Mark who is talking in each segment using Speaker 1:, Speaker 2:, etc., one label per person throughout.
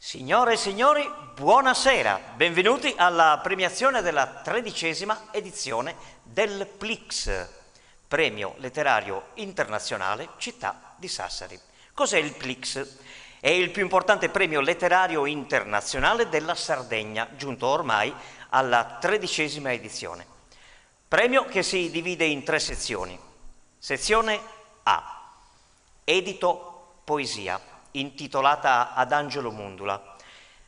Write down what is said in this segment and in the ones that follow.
Speaker 1: Signore e signori, buonasera, benvenuti alla premiazione della 13ª edizione del PLIX, Premio Letterario Internazionale Città di Sassari. Cos'è il PLIX? È il più importante premio letterario internazionale della Sardegna, giunto ormai alla 13ª edizione. Premio che si divide in 3 sezioni. Sezione A, edito poesia, intitolata ad Angelo Mundula.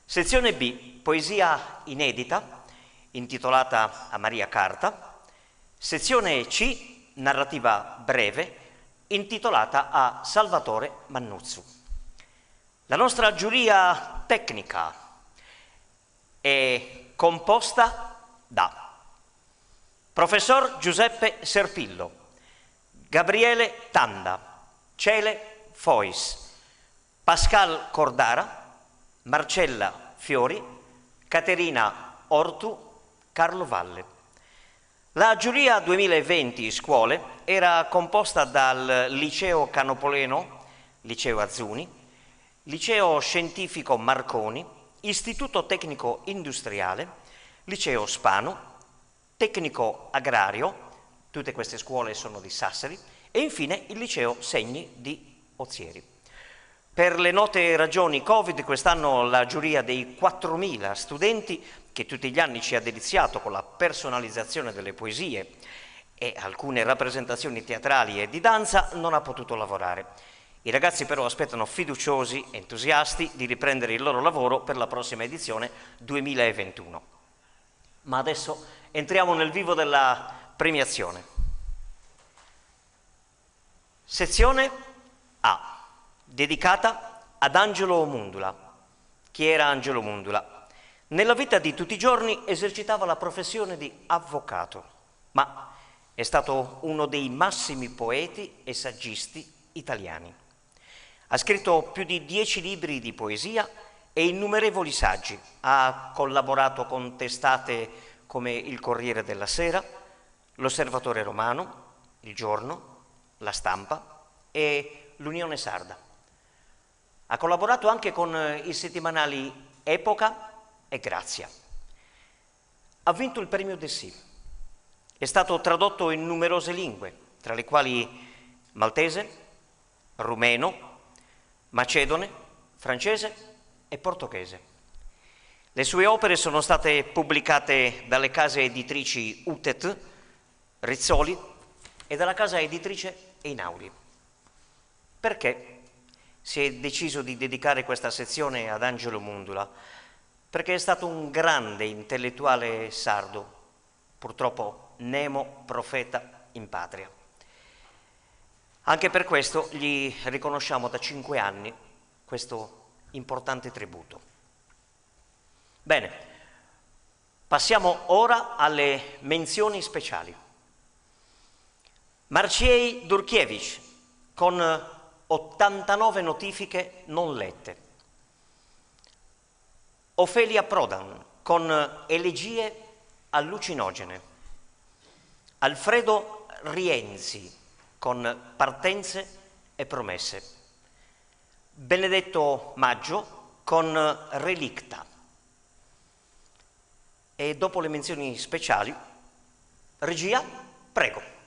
Speaker 1: Sezione B, poesia inedita, intitolata a Maria Carta. Sezione C, narrativa breve, intitolata a Salvatore Mannuzzu. La nostra giuria tecnica è composta da Professor Giuseppe Serpillo, Gabriele Tanda, Cele Fois, Pascal Cordara, Marcella Fiori, Caterina Ortu, Carlo Valle. La giuria 2020 scuole era composta dal Liceo Canopoleno, Liceo Azzuni, Liceo Scientifico Marconi, Istituto Tecnico Industriale, Liceo Spano, Tecnico Agrario, tutte queste scuole sono di Sassari, e infine il Liceo Segni di Ozieri. Per le note ragioni Covid, quest'anno la giuria dei 4.000 studenti, che tutti gli anni ci ha deliziato con la personalizzazione delle poesie e alcune rappresentazioni teatrali e di danza, non ha potuto lavorare. I ragazzi però aspettano fiduciosi, entusiasti, di riprendere il loro lavoro per la prossima edizione 2021. Ma adesso entriamo nel vivo della premiazione. Sezione A, dedicata ad Angelo Mundula. Chi era Angelo Mundula? Nella vita di tutti i giorni esercitava la professione di avvocato, ma è stato uno dei massimi poeti e saggisti italiani. Ha scritto più di 10 libri di poesia e innumerevoli saggi. Ha collaborato con testate come Il Corriere della Sera, L'Osservatore Romano, Il Giorno, La Stampa e l'Unione Sarda. Ha collaborato anche con i settimanali Epoca e Grazia. Ha vinto il premio Dessì. È stato tradotto in numerose lingue, tra le quali maltese, rumeno, macedone, francese e portoghese. Le sue opere sono state pubblicate dalle case editrici Utet, Rizzoli e dalla casa editrice Einaudi. Perché si è deciso di dedicare questa sezione ad Angelo Mundula? Perché è stato un grande intellettuale sardo, purtroppo nemo profeta in patria. Anche per questo gli riconosciamo da 5 anni questo importante tributo. Bene, passiamo ora alle menzioni speciali. Marciej Durkiewicz con 89 notifiche non lette. Ofelia Prodan con Elegie allucinogene. Alfredo Rienzi con Partenze e promesse. Benedetto Maggio con Relicta. E dopo le menzioni speciali, regia, prego.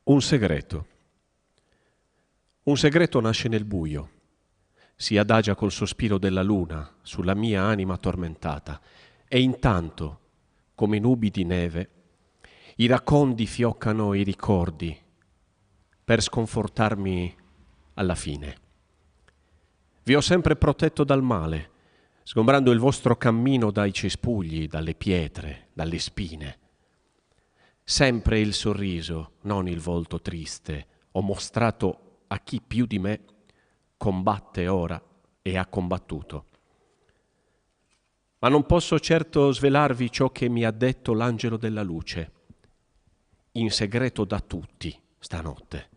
Speaker 2: Un segreto. Un segreto nasce nel buio, si adagia col sospiro della luna sulla mia anima tormentata e intanto, come nubi di neve, iracondi fioccano i ricordi per sconfortarmi alla fine. Vi ho sempre protetto dal male, sgombrando il vostro cammino dai cespugli, dalle pietre, dalle spine. Sempre il sorriso, non il volto triste, ho mostrato a chi più di me combatte ora e ha combattuto. Ma non posso certo svelarvi ciò che mi ha detto l'angelo della luce, in segreto da tutti stanotte.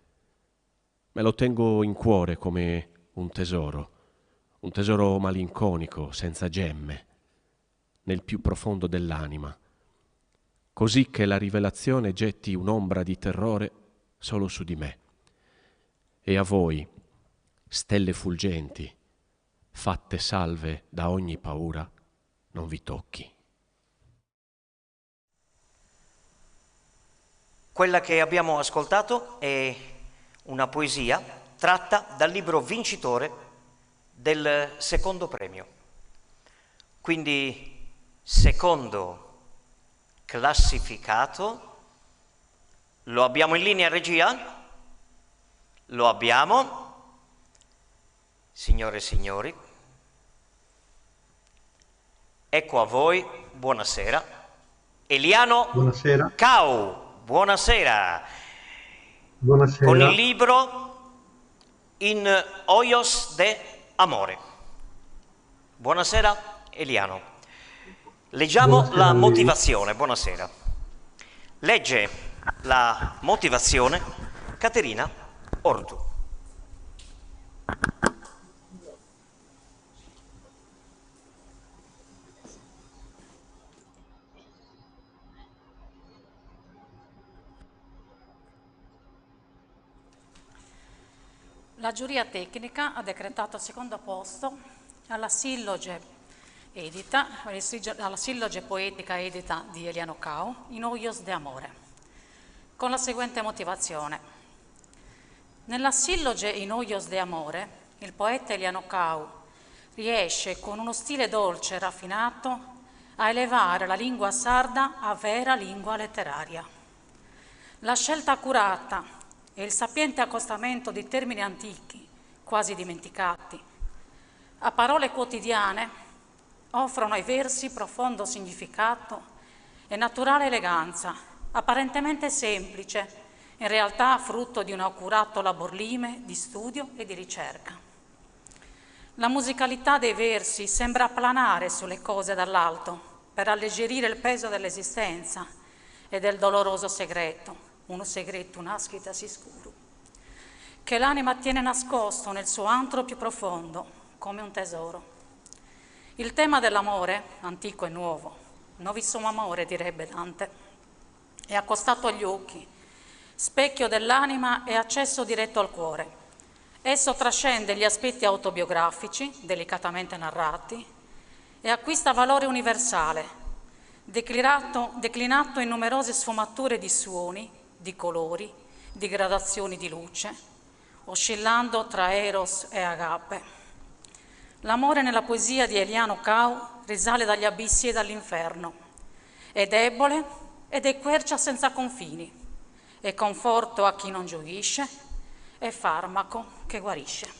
Speaker 2: Me lo tengo in cuore come un tesoro malinconico, senza gemme, nel più profondo dell'anima, così che la rivelazione getti un'ombra di terrore solo su di me. E a voi, stelle fulgenti, fatte salve da ogni paura, non vi tocchi.
Speaker 1: Quella che abbiamo ascoltato è una poesia tratta dal libro vincitore del secondo premio. Quindi, secondo classificato, lo abbiamo in linea, regia? Lo abbiamo? Signore e signori, ecco a voi, buonasera, Eliano
Speaker 3: Buonasera.
Speaker 1: Cau, buonasera,
Speaker 3: Buonasera.
Speaker 1: con il libro In Hoyos de Amore. Buonasera Eliano. Leggiamo
Speaker 3: Buonasera
Speaker 1: la
Speaker 3: a lei.
Speaker 1: motivazione, buonasera. Legge la motivazione Caterina Ordu.
Speaker 4: La giuria tecnica ha decretato il secondo posto alla silloge poetica edita di Eliano Cau, In Hoyos de Amore, con la seguente motivazione. Nella silloge In Hoyos de Amore, il poeta Eliano Cau riesce con uno stile dolce e raffinato a elevare la lingua sarda a vera lingua letteraria. La scelta accurata e il sapiente accostamento di termini antichi, quasi dimenticati, a parole quotidiane, offrono ai versi profondo significato e naturale eleganza, apparentemente semplice, in realtà frutto di un accurato laborlime di studio e di ricerca. La musicalità dei versi sembra planare sulle cose dall'alto per alleggerire il peso dell'esistenza e del doloroso segreto, uno segreto nascita si scuro, che l'anima tiene nascosto nel suo antro più profondo, come un tesoro. Il tema dell'amore, antico e nuovo, novissimo amore direbbe Dante, è accostato agli occhi, specchio dell'anima e accesso diretto al cuore. Esso trascende gli aspetti autobiografici, delicatamente narrati, e acquista valore universale, declinato in numerose sfumature di suoni, di colori, di gradazioni di luce, oscillando tra eros e agape. L'amore nella poesia di Eliano Cau risale dagli abissi e dall'inferno. È debole ed è quercia senza confini, è conforto a chi non gioisce, è farmaco che guarisce.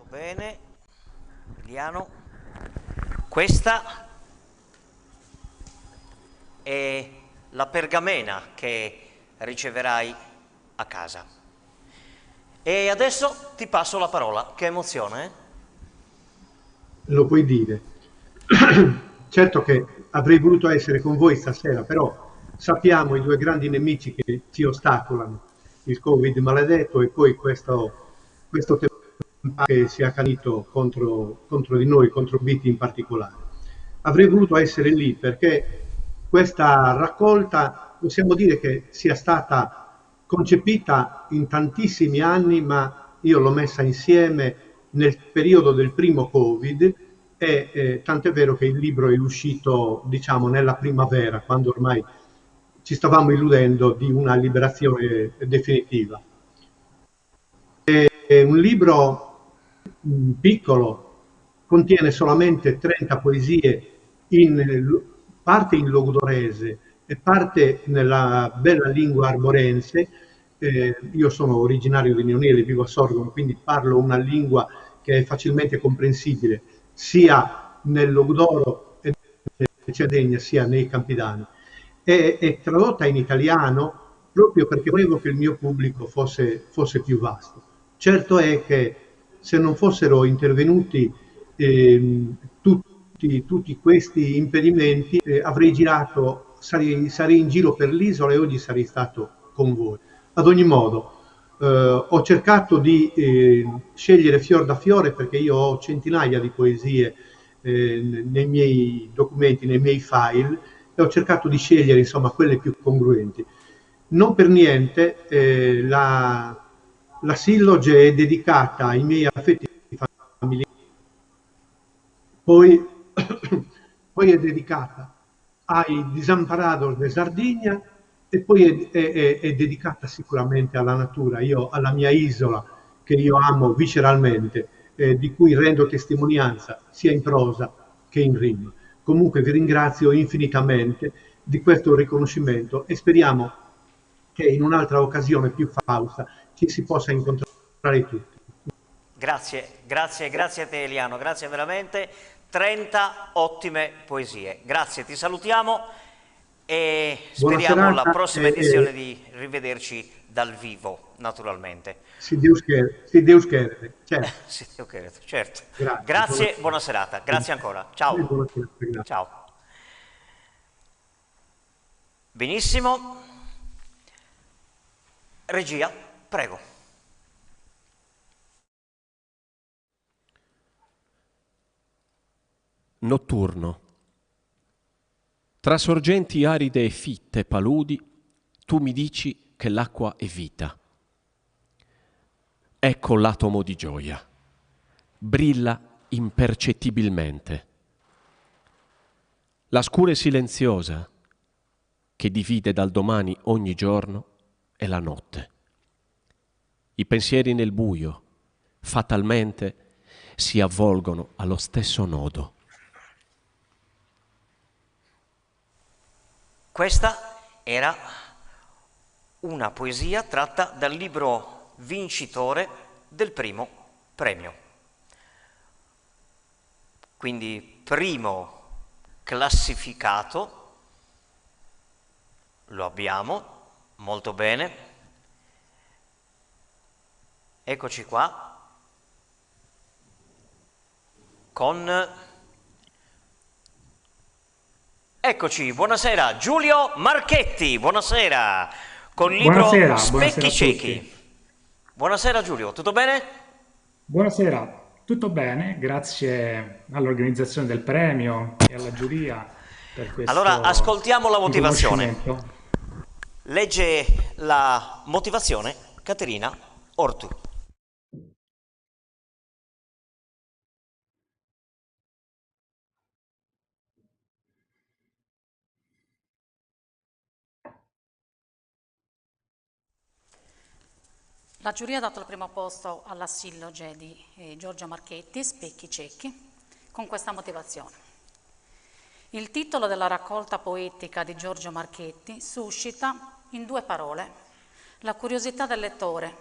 Speaker 1: Bene, Eliano, questa è la pergamena che riceverai a casa. E adesso ti passo la parola. Che emozione, eh?
Speaker 3: Lo puoi dire. Certo che avrei voluto essere con voi stasera, però sappiamo i due grandi nemici che ci ostacolano, il Covid maledetto e poi questo tempo che si è accanito contro di noi, contro Biti in particolare. Avrei voluto essere lì perché questa raccolta possiamo dire che sia stata concepita in tantissimi anni, ma io l'ho messa insieme nel periodo del primo Covid e tant'è vero che il libro è uscito, diciamo, nella primavera, quando ormai ci stavamo illudendo di una liberazione definitiva. È un libro piccolo, contiene solamente 30 poesie, parte in logudorese e parte nella bella lingua arborense. Io sono originario di Neonele, vivo a Sorgono, quindi parlo una lingua che è facilmente comprensibile sia nel logudoro e nella Cerdegna sia nei Campidani. È tradotta in italiano proprio perché volevo che il mio pubblico fosse più vasto. Certo è che se non fossero intervenuti tutti questi impedimenti, avrei girato, sarei in giro per l'isola e oggi sarei stato con voi. Ad ogni modo, Ho cercato di scegliere fior da fiore perché io ho centinaia di poesie nei miei documenti, nei miei file e ho cercato di scegliere insomma quelle più congruenti. Non per niente la silloge è dedicata ai miei affetti familiari, poi, poi è dedicata ai Desamparados de Sardegna e poi è dedicata sicuramente alla natura, io, alla mia isola che io amo visceralmente, di cui rendo testimonianza sia in prosa che in rima. Comunque vi ringrazio infinitamente di questo riconoscimento e speriamo che in un'altra occasione più fausta ci si possa incontrare tutti.
Speaker 1: Grazie, grazie, grazie a te Eliano, grazie veramente. 30 ottime poesie. Grazie, ti salutiamo e
Speaker 3: Buona
Speaker 1: speriamo alla
Speaker 3: serata
Speaker 1: prossima edizione di rivederci dal vivo, naturalmente.
Speaker 3: se Deus quer, certo.
Speaker 1: Sì, ok, certo.
Speaker 3: Grazie,
Speaker 1: Grazie, buona serata. Grazie ancora. Ciao.
Speaker 3: buona serata, grazie.
Speaker 1: Ciao. Benissimo. Regia, prego.
Speaker 2: Notturno. Tra sorgenti aride e fitte paludi, tu mi dici che l'acqua è vita. Ecco l'atomo di gioia. Brilla impercettibilmente. La scura e silenziosa che divide dal domani ogni giorno è la notte. I pensieri nel buio, fatalmente, si avvolgono allo stesso nodo.
Speaker 1: Questa era una poesia tratta dal libro vincitore del primo premio. Quindi primo classificato, lo abbiamo, molto bene. Eccoci qua con... Eccoci, buonasera, Giulio Marchetti, buonasera, con il libro
Speaker 5: Buonasera,
Speaker 1: Specchi
Speaker 5: buonasera a
Speaker 1: ciechi.
Speaker 5: tutti.
Speaker 1: Buonasera Giulio, tutto bene?
Speaker 5: Buonasera, tutto bene? Grazie all'organizzazione del premio e alla giuria per
Speaker 1: Allora,
Speaker 5: questo
Speaker 1: ascoltiamo la motivazione.
Speaker 5: riconoscimento.
Speaker 1: Legge la motivazione Caterina Ortu.
Speaker 4: La giuria ha dato il primo posto alla silloge di Giorgio Marchetti, Specchi ciechi, con questa motivazione. Il titolo della raccolta poetica di Giorgio Marchetti suscita, in 2 parole, la curiosità del lettore,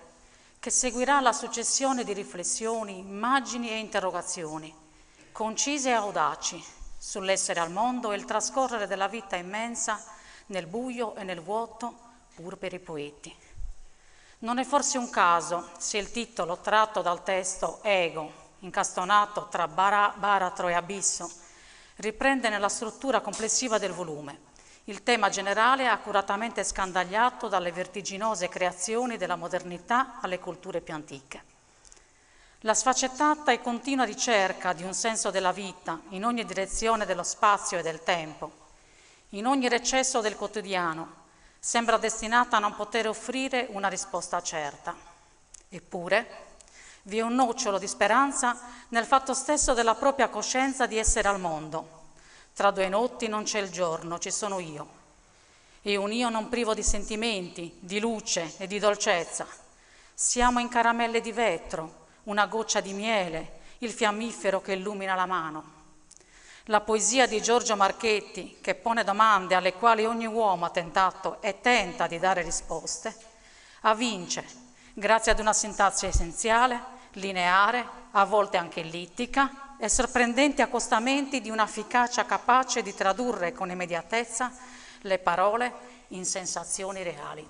Speaker 4: che seguirà la successione di riflessioni, immagini e interrogazioni, concise e audaci, sull'essere al mondo e il trascorrere della vita immensa nel buio e nel vuoto, pur per i poeti. Non è forse un caso se il titolo tratto dal testo Ego, incastonato tra baratro e abisso, riprende nella struttura complessiva del volume il tema generale accuratamente scandagliato dalle vertiginose creazioni della modernità alle culture più antiche. La sfaccettata e continua ricerca di un senso della vita in ogni direzione dello spazio e del tempo, in ogni recesso del quotidiano, sembra destinata a non poter offrire una risposta certa. Eppure, vi è un nocciolo di speranza nel fatto stesso della propria coscienza di essere al mondo. Tra 2 notti non c'è il giorno, ci sono io. E un io non privo di sentimenti, di luce e di dolcezza. Siamo in caramelle di vetro, una goccia di miele, il fiammifero che illumina la mano. La poesia di Giorgio Marchetti, che pone domande alle quali ogni uomo ha tentato e tenta di dare risposte, avvince, grazie ad una sintassi essenziale, lineare, a volte anche ellittica, e sorprendenti accostamenti di un'efficacia capace di tradurre con immediatezza le parole in sensazioni reali.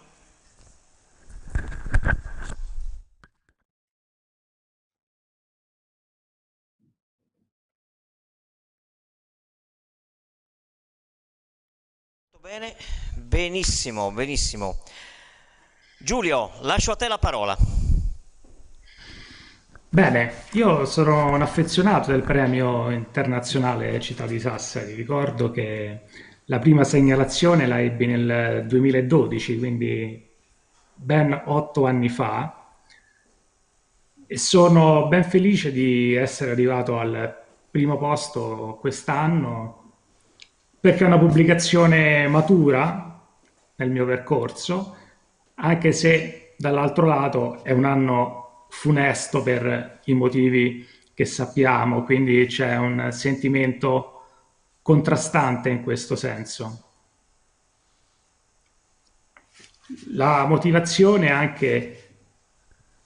Speaker 1: Bene, benissimo, benissimo. Giulio, lascio a te la parola.
Speaker 5: Bene, io sono un affezionato del premio internazionale Città di Sassari. Ricordo che la prima segnalazione la ebbi nel 2012, quindi ben 8 anni fa, e sono ben felice di essere arrivato al primo posto quest'anno perché è una pubblicazione matura nel mio percorso, anche se dall'altro lato è un anno funesto per i motivi che sappiamo, quindi c'è un sentimento contrastante in questo senso. La motivazione anche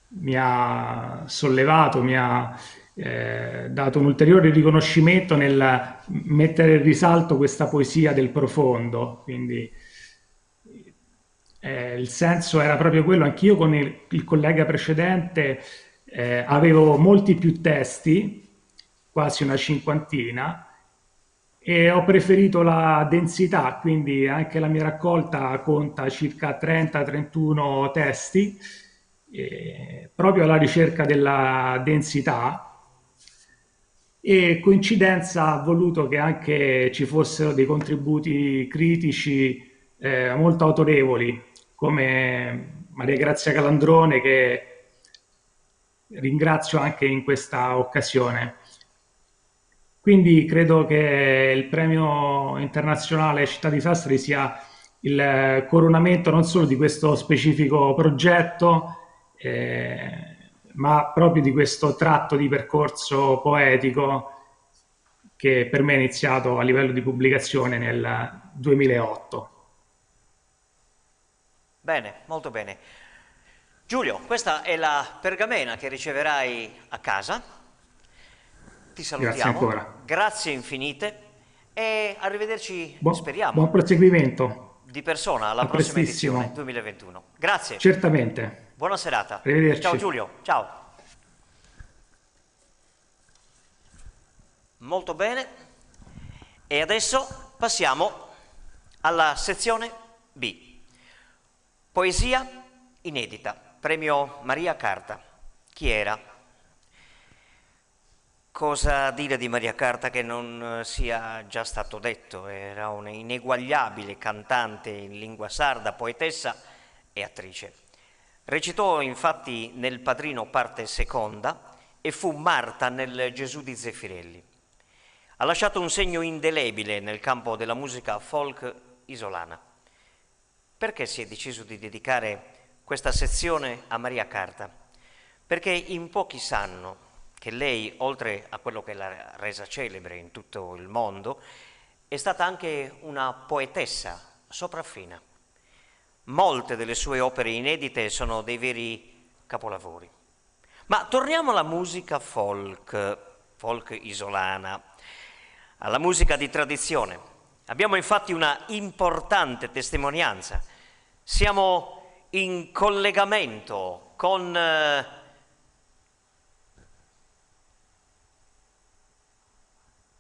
Speaker 5: mi ha sollevato, mi ha dato un ulteriore riconoscimento nel mettere in risalto questa poesia del profondo, quindi il senso era proprio quello. Anch'io con il collega precedente avevo molti più testi, quasi una cinquantina, e ho preferito la densità, quindi anche la mia raccolta conta circa 30-31 testi, proprio alla ricerca della densità, e coincidenza ha voluto che anche ci fossero dei contributi critici molto autorevoli, come Maria Grazia Calandrone, che ringrazio anche in questa occasione. Quindi credo che il premio internazionale Città di Sassari sia il coronamento non solo di questo specifico progetto, ma proprio di questo tratto di percorso poetico che per me è iniziato a livello di pubblicazione nel 2008.
Speaker 1: Bene, molto bene. Giulio, questa è la pergamena che riceverai a casa. Ti salutiamo.
Speaker 5: Grazie ancora.
Speaker 1: Grazie infinite e arrivederci, speriamo.
Speaker 5: Buon proseguimento.
Speaker 1: Di persona alla prossima
Speaker 5: prestissimo.
Speaker 1: edizione 2021. Grazie.
Speaker 5: Certamente.
Speaker 1: Buona serata.
Speaker 5: Arrivederci.
Speaker 1: Ciao Giulio, ciao. Molto bene. E adesso passiamo alla sezione B. Poesia inedita. Premio Maria Carta. Chi era? Cosa dire di Maria Carta che non sia già stato detto? Era un'ineguagliabile cantante in lingua sarda, poetessa e attrice. Recitò infatti nel Padrino parte seconda e fu Marta nel Gesù di Zeffirelli. Ha lasciato un segno indelebile nel campo della musica folk isolana. Perché si è deciso di dedicare questa sezione a Maria Carta? Perché in pochi sanno che lei, oltre a quello che l'ha resa celebre in tutto il mondo, è stata anche una poetessa sopraffina. Molte delle sue opere inedite sono dei veri capolavori. Ma torniamo alla musica folk isolana, alla musica di tradizione. Abbiamo infatti una importante testimonianza. Siamo in collegamento con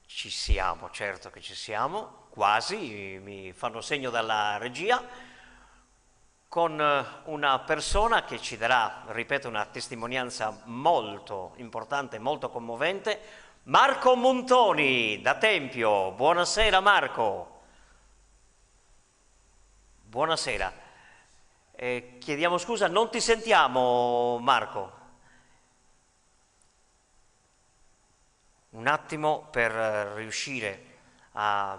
Speaker 1: ci siamo, certo che ci siamo, quasi, mi fanno segno dalla regia, con una persona che ci darà, ripeto, una testimonianza molto importante, molto commovente, Marco Montoni da Tempio. Buonasera Marco. Buonasera. Chiediamo scusa, non ti sentiamo Marco. Un attimo per riuscire a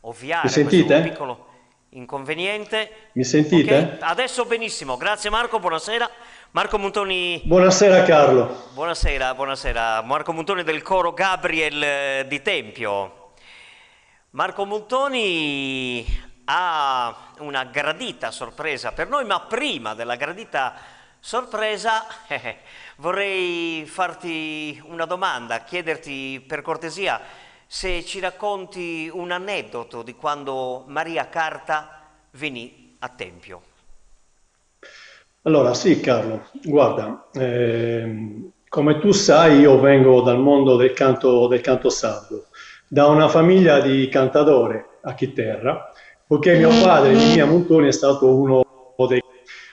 Speaker 1: ovviare a questo piccolo inconveniente.
Speaker 6: Mi sentite?
Speaker 1: Okay. Adesso benissimo, grazie Marco, buonasera. Marco Montoni.
Speaker 6: Buonasera Carlo.
Speaker 1: Buonasera, buonasera. Marco Montoni del coro Gabriel di Tempio. Marco Montoni ha una gradita sorpresa per noi, ma prima della gradita sorpresa vorrei farti una domanda, chiederti per cortesia se ci racconti un aneddoto di quando Maria Carta venì a Tempio.
Speaker 6: Allora sì Carlo, guarda, come tu sai io vengo dal mondo del canto sardo, da una famiglia di cantadore a Chiterra, poiché mio padre, Mimia Montoni, è stato uno dei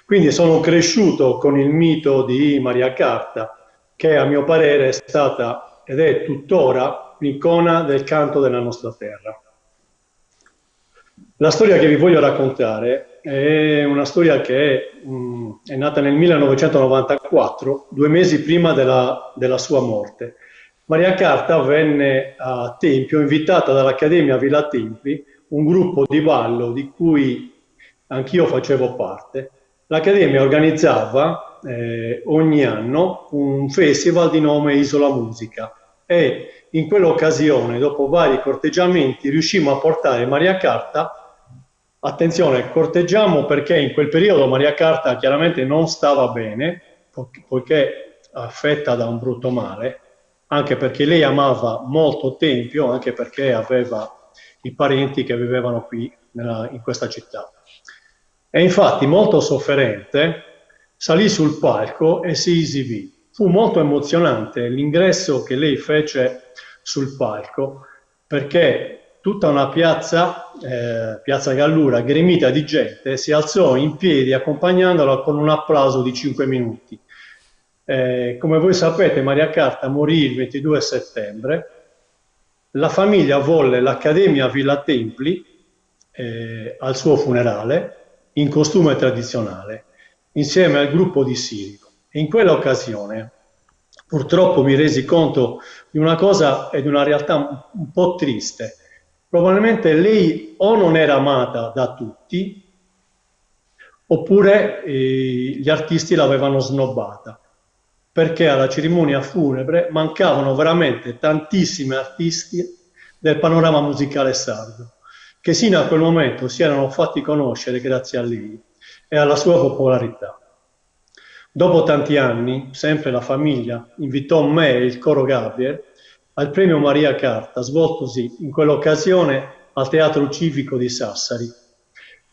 Speaker 6: Quindi sono cresciuto con il mito di Maria Carta, che a mio parere è stata ed è tuttora l'icona del canto della nostra terra. La storia che vi voglio raccontare è una storia che è nata nel 1994, 2 mesi prima della sua morte. Maria Carta venne a Tempio, invitata dall'Accademia Villa Templi, un gruppo di ballo di cui anch'io facevo parte. L'Accademia organizzava ogni anno un festival di nome Isola Musica e in quell'occasione, dopo vari corteggiamenti, riuscimmo a portare Maria Carta. Attenzione, corteggiamo perché in quel periodo Maria Carta chiaramente non stava bene, poiché affetta da un brutto male, anche perché lei amava molto Tempio, anche perché aveva i parenti che vivevano qui in questa città. E infatti, molto sofferente, salì sul palco e si esibì. Fu molto emozionante l'ingresso che lei fece sul palco, perché tutta una piazza Gallura, gremita di gente, si alzò in piedi accompagnandola con un applauso di 5 minuti. Come voi sapete, Maria Carta morì il 22 settembre. La famiglia volle l'Accademia Villa Templi al suo funerale in costume tradizionale, insieme al gruppo di Sirico. E in quell'occasione, purtroppo, mi resi conto di una cosa e di una realtà un po' triste. Probabilmente lei o non era amata da tutti, oppure gli artisti l'avevano snobbata, perché alla cerimonia funebre mancavano veramente tantissimi artisti del panorama musicale sardo, che sino a quel momento si erano fatti conoscere grazie a lei e alla sua popolarità. Dopo tanti anni, sempre la famiglia invitò me e il coro Gabriel al premio Maria Carta, svoltosi in quell'occasione al Teatro Civico di Sassari,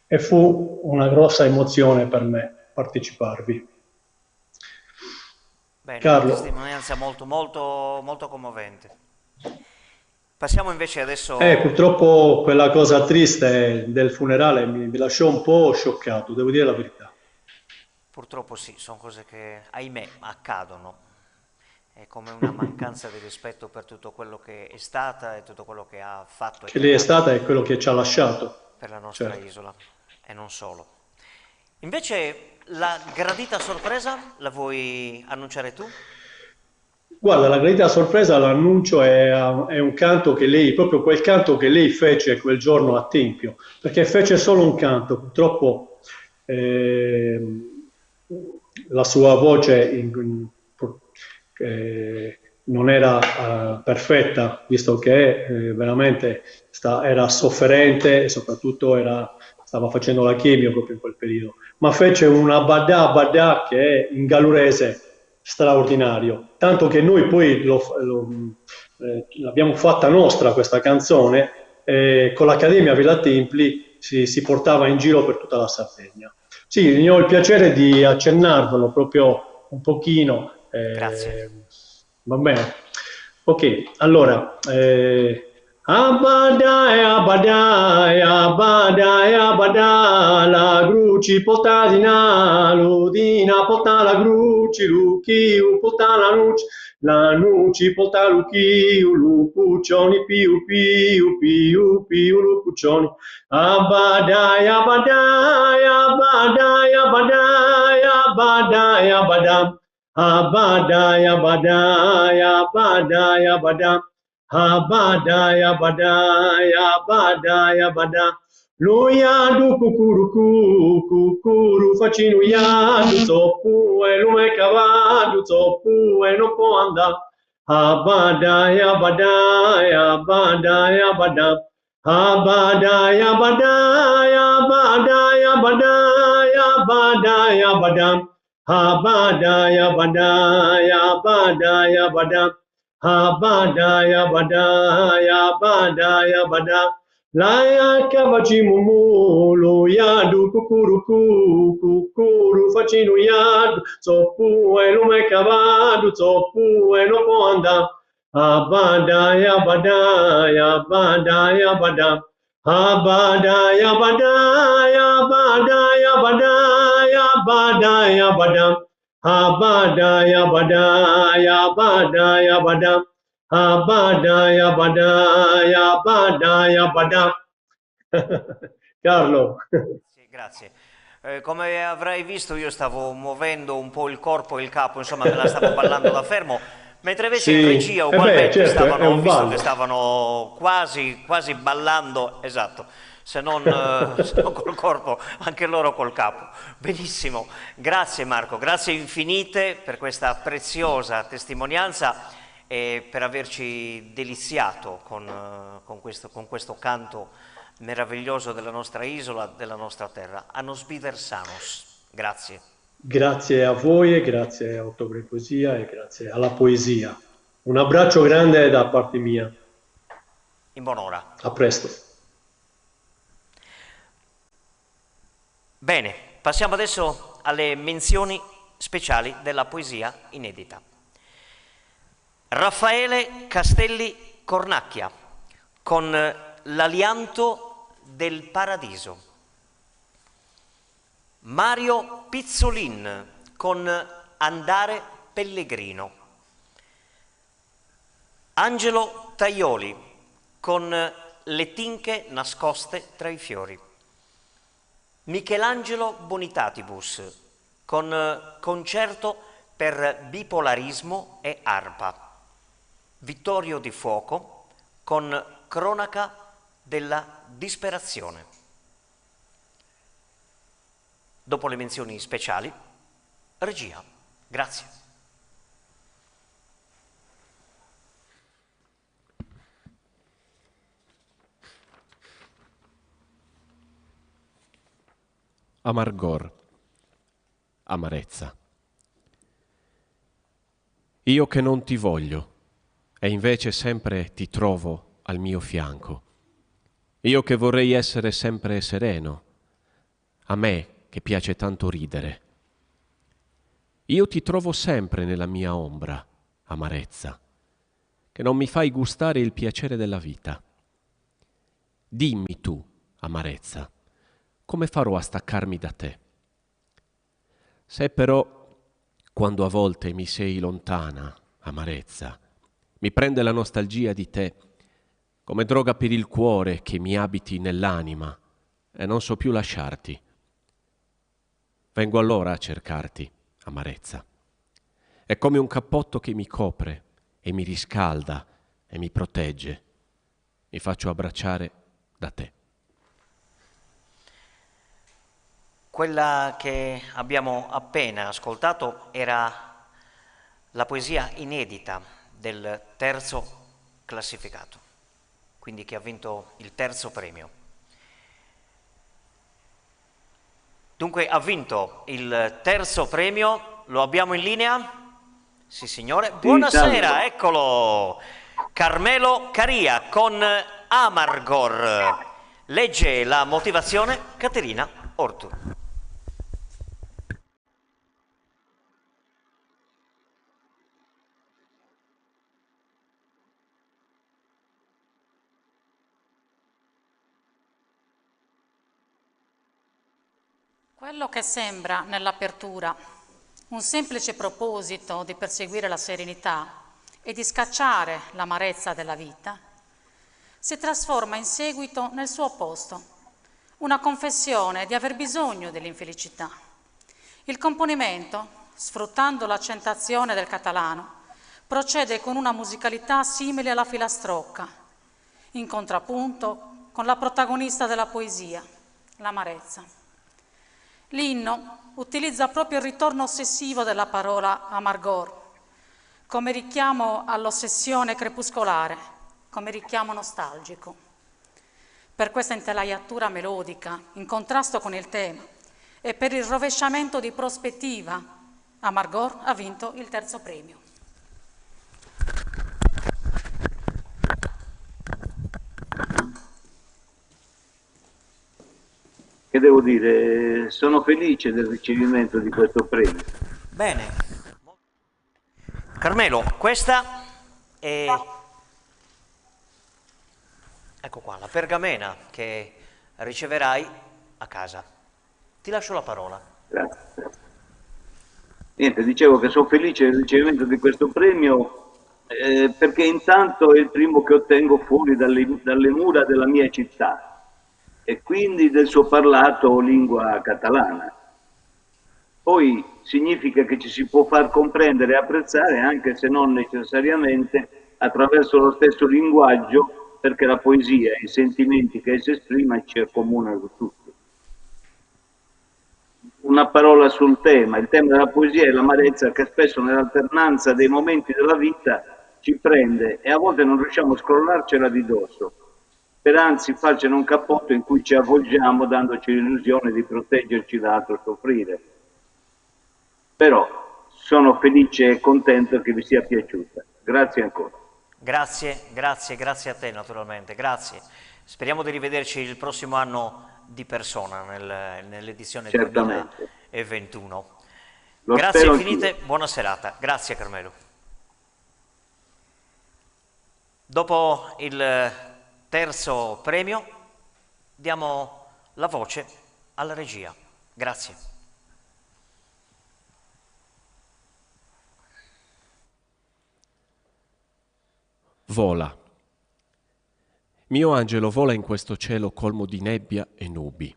Speaker 6: e fu una grossa emozione per me parteciparvi.
Speaker 1: Bene,
Speaker 6: Carlo.
Speaker 1: una testimonianza molto commovente. Passiamo invece adesso...
Speaker 6: Purtroppo quella cosa triste del funerale mi lasciò un po' scioccato, devo dire la verità.
Speaker 1: Purtroppo sì, sono cose che, ahimè, accadono. È come una mancanza di rispetto per tutto quello che è stata e tutto quello che ha fatto.
Speaker 6: Che lei è stata e quello che ci ha lasciato.
Speaker 1: Per la nostra isola, e non solo. Invece la gradita sorpresa la vuoi annunciare tu?
Speaker 6: Guarda, la gradita sorpresa l'annuncio è un canto che lei, proprio quel canto che lei fece quel giorno a Tempio, perché fece solo un canto, purtroppo la sua voce non era perfetta, visto che veramente era sofferente e soprattutto stava facendo la chemio proprio in quel periodo, ma fece un abadà che è in gallurese straordinario, tanto che noi poi l'abbiamo fatta nostra questa canzone, con l'Accademia Villa Templi si portava in giro per tutta la Sardegna. Sì, ho il piacere di accennarvelo proprio un pochino.
Speaker 1: Grazie.
Speaker 6: Va bene. Ok, allora... Abadai, abadai, abadai, abadai, la gruci potadina, ludina pota la gruci, luchiu pota la nuci pota luchiu, lupuccioni piu piu piu piu lupuccioni. Abadai, abadai, abadai, abadai, abadai, abadai, abadai, abadai, abadai, abadai. Abadai, abadai, abadai, abadai. Luiadu cucurucu, cucuru facinu iadu, zopu e lume cavadu, zopu e non può andare. Abadai, abadai, abadai, abadai. Abadai, abadai, abadai, abadai, abadai, abadai. Abadai, abadai, abadai, abadai. Abadai, abadai, abadai, abadai. Laia cavaci mumu, lo iadu cucurucu, cucuru facinu iadu, zopu e lume cavadu, zopu e non può andare. Abadai, abadai, abadai, abadai. Abadai, abadai, abadai, abadai, abadai. Abadaya Badam, Abadaya Badaya Badaya Badam, Abadaya Badaya Badaya Badam. Carlo.
Speaker 1: Sì, grazie. Come avrai visto, io stavo muovendo un po' il corpo e il capo, insomma me la stavo ballando da fermo, mentre invece in regia ugualmente
Speaker 6: certo,
Speaker 1: stavano, ho visto
Speaker 6: ballo.
Speaker 1: che stavano quasi ballando, esatto, se non col corpo, anche loro col capo. Benissimo, grazie Marco, grazie infinite per questa preziosa testimonianza e per averci deliziato con questo canto meraviglioso della nostra isola, della nostra terra. A nos biversanos. Grazie.
Speaker 6: Grazie a voi e grazie a Ottobre Poesia e grazie alla poesia. Un abbraccio grande da parte mia.
Speaker 1: In buon'ora.
Speaker 6: A presto.
Speaker 1: Bene, passiamo adesso alle menzioni speciali della poesia inedita. Raffaele Castelli Cornacchia con L'alianto del paradiso. Mario Pizzolin con Andare pellegrino. Angelo Taioli con Le tinche nascoste tra i fiori. Michelangelo Bonitatibus con Concerto per bipolarismo e arpa. Vittorio Di Fuoco con Cronaca della disperazione. Dopo le menzioni speciali, regia. Grazie.
Speaker 2: Amargor, amarezza. Io che non ti voglio e invece sempre ti trovo al mio fianco. Io che vorrei essere sempre sereno, a me che piace tanto ridere. Io ti trovo sempre nella mia ombra, amarezza, che non mi fai gustare il piacere della vita. Dimmi tu, amarezza, come farò a staccarmi da te? Se però, quando a volte mi sei lontana, amarezza, mi prende la nostalgia di te, come droga per il cuore che mi abiti nell'anima e non so più lasciarti. Vengo allora a cercarti, amarezza. È come un cappotto che mi copre e mi riscalda e mi protegge. Mi faccio abbracciare da te.
Speaker 1: Quella che abbiamo appena ascoltato era la poesia inedita del terzo classificato, quindi che ha vinto il terzo premio. Dunque ha vinto il terzo premio, lo abbiamo in linea? Sì signore, buonasera, eccolo! Carmelo Caria con Amargor. Legge la motivazione Caterina Ortu.
Speaker 4: Quello che sembra nell'apertura un semplice proposito di perseguire la serenità e di scacciare l'amarezza della vita, si trasforma in seguito nel suo opposto, una confessione di aver bisogno dell'infelicità. Il componimento, sfruttando l'accentazione del catalano, procede con una musicalità simile alla filastrocca, in contrappunto con la protagonista della poesia, l'amarezza. L'inno utilizza proprio il ritorno ossessivo della parola amargor, come richiamo all'ossessione crepuscolare, come richiamo nostalgico. Per questa intelaiatura melodica, in contrasto con il tema, e per il rovesciamento di prospettiva, Amargor ha vinto il terzo premio.
Speaker 7: Che devo dire? Sono felice del ricevimento di questo premio.
Speaker 1: Bene. Carmelo, questa è... Ecco qua, la pergamena che riceverai a casa. Ti lascio la parola.
Speaker 7: Grazie. Niente, dicevo che sono felice del ricevimento di questo premio perché intanto è il primo che ottengo fuori dalle mura della mia città e quindi del suo parlato lingua catalana. Poi significa che ci si può far comprendere e apprezzare anche se non necessariamente attraverso lo stesso linguaggio, perché la poesia e i sentimenti che essa esprime ci accomunano tutti. Una parola sul tema. Il tema della poesia è l'amarezza che spesso nell'alternanza dei momenti della vita ci prende e a volte non riusciamo a scrollarcela di dosso, per anzi farcene un cappotto in cui ci avvolgiamo dandoci l'illusione di proteggerci da altro soffrire. Però sono felice e contento che vi sia piaciuta. Grazie ancora.
Speaker 1: Grazie a te naturalmente, grazie. Speriamo di rivederci il prossimo anno di persona nell'edizione 2021. Grazie infinite, buona serata. Grazie Carmelo. Dopo il terzo premio diamo la voce alla regia. Grazie.
Speaker 2: Vola. Mio angelo, vola in questo cielo colmo di nebbia e nubi.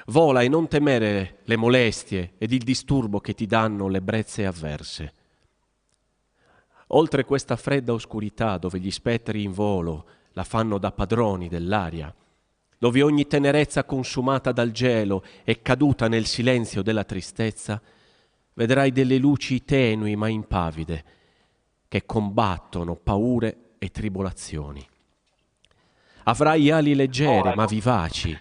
Speaker 2: Vola e non temere le molestie ed il disturbo che ti danno le brezze avverse. Oltre questa fredda oscurità dove gli spettri in volo la fanno da padroni dell'aria, dove ogni tenerezza consumata dal gelo è caduta nel silenzio della tristezza, vedrai delle luci tenui ma impavide che combattono paure e tribolazioni. Avrai ali leggere ma vivaci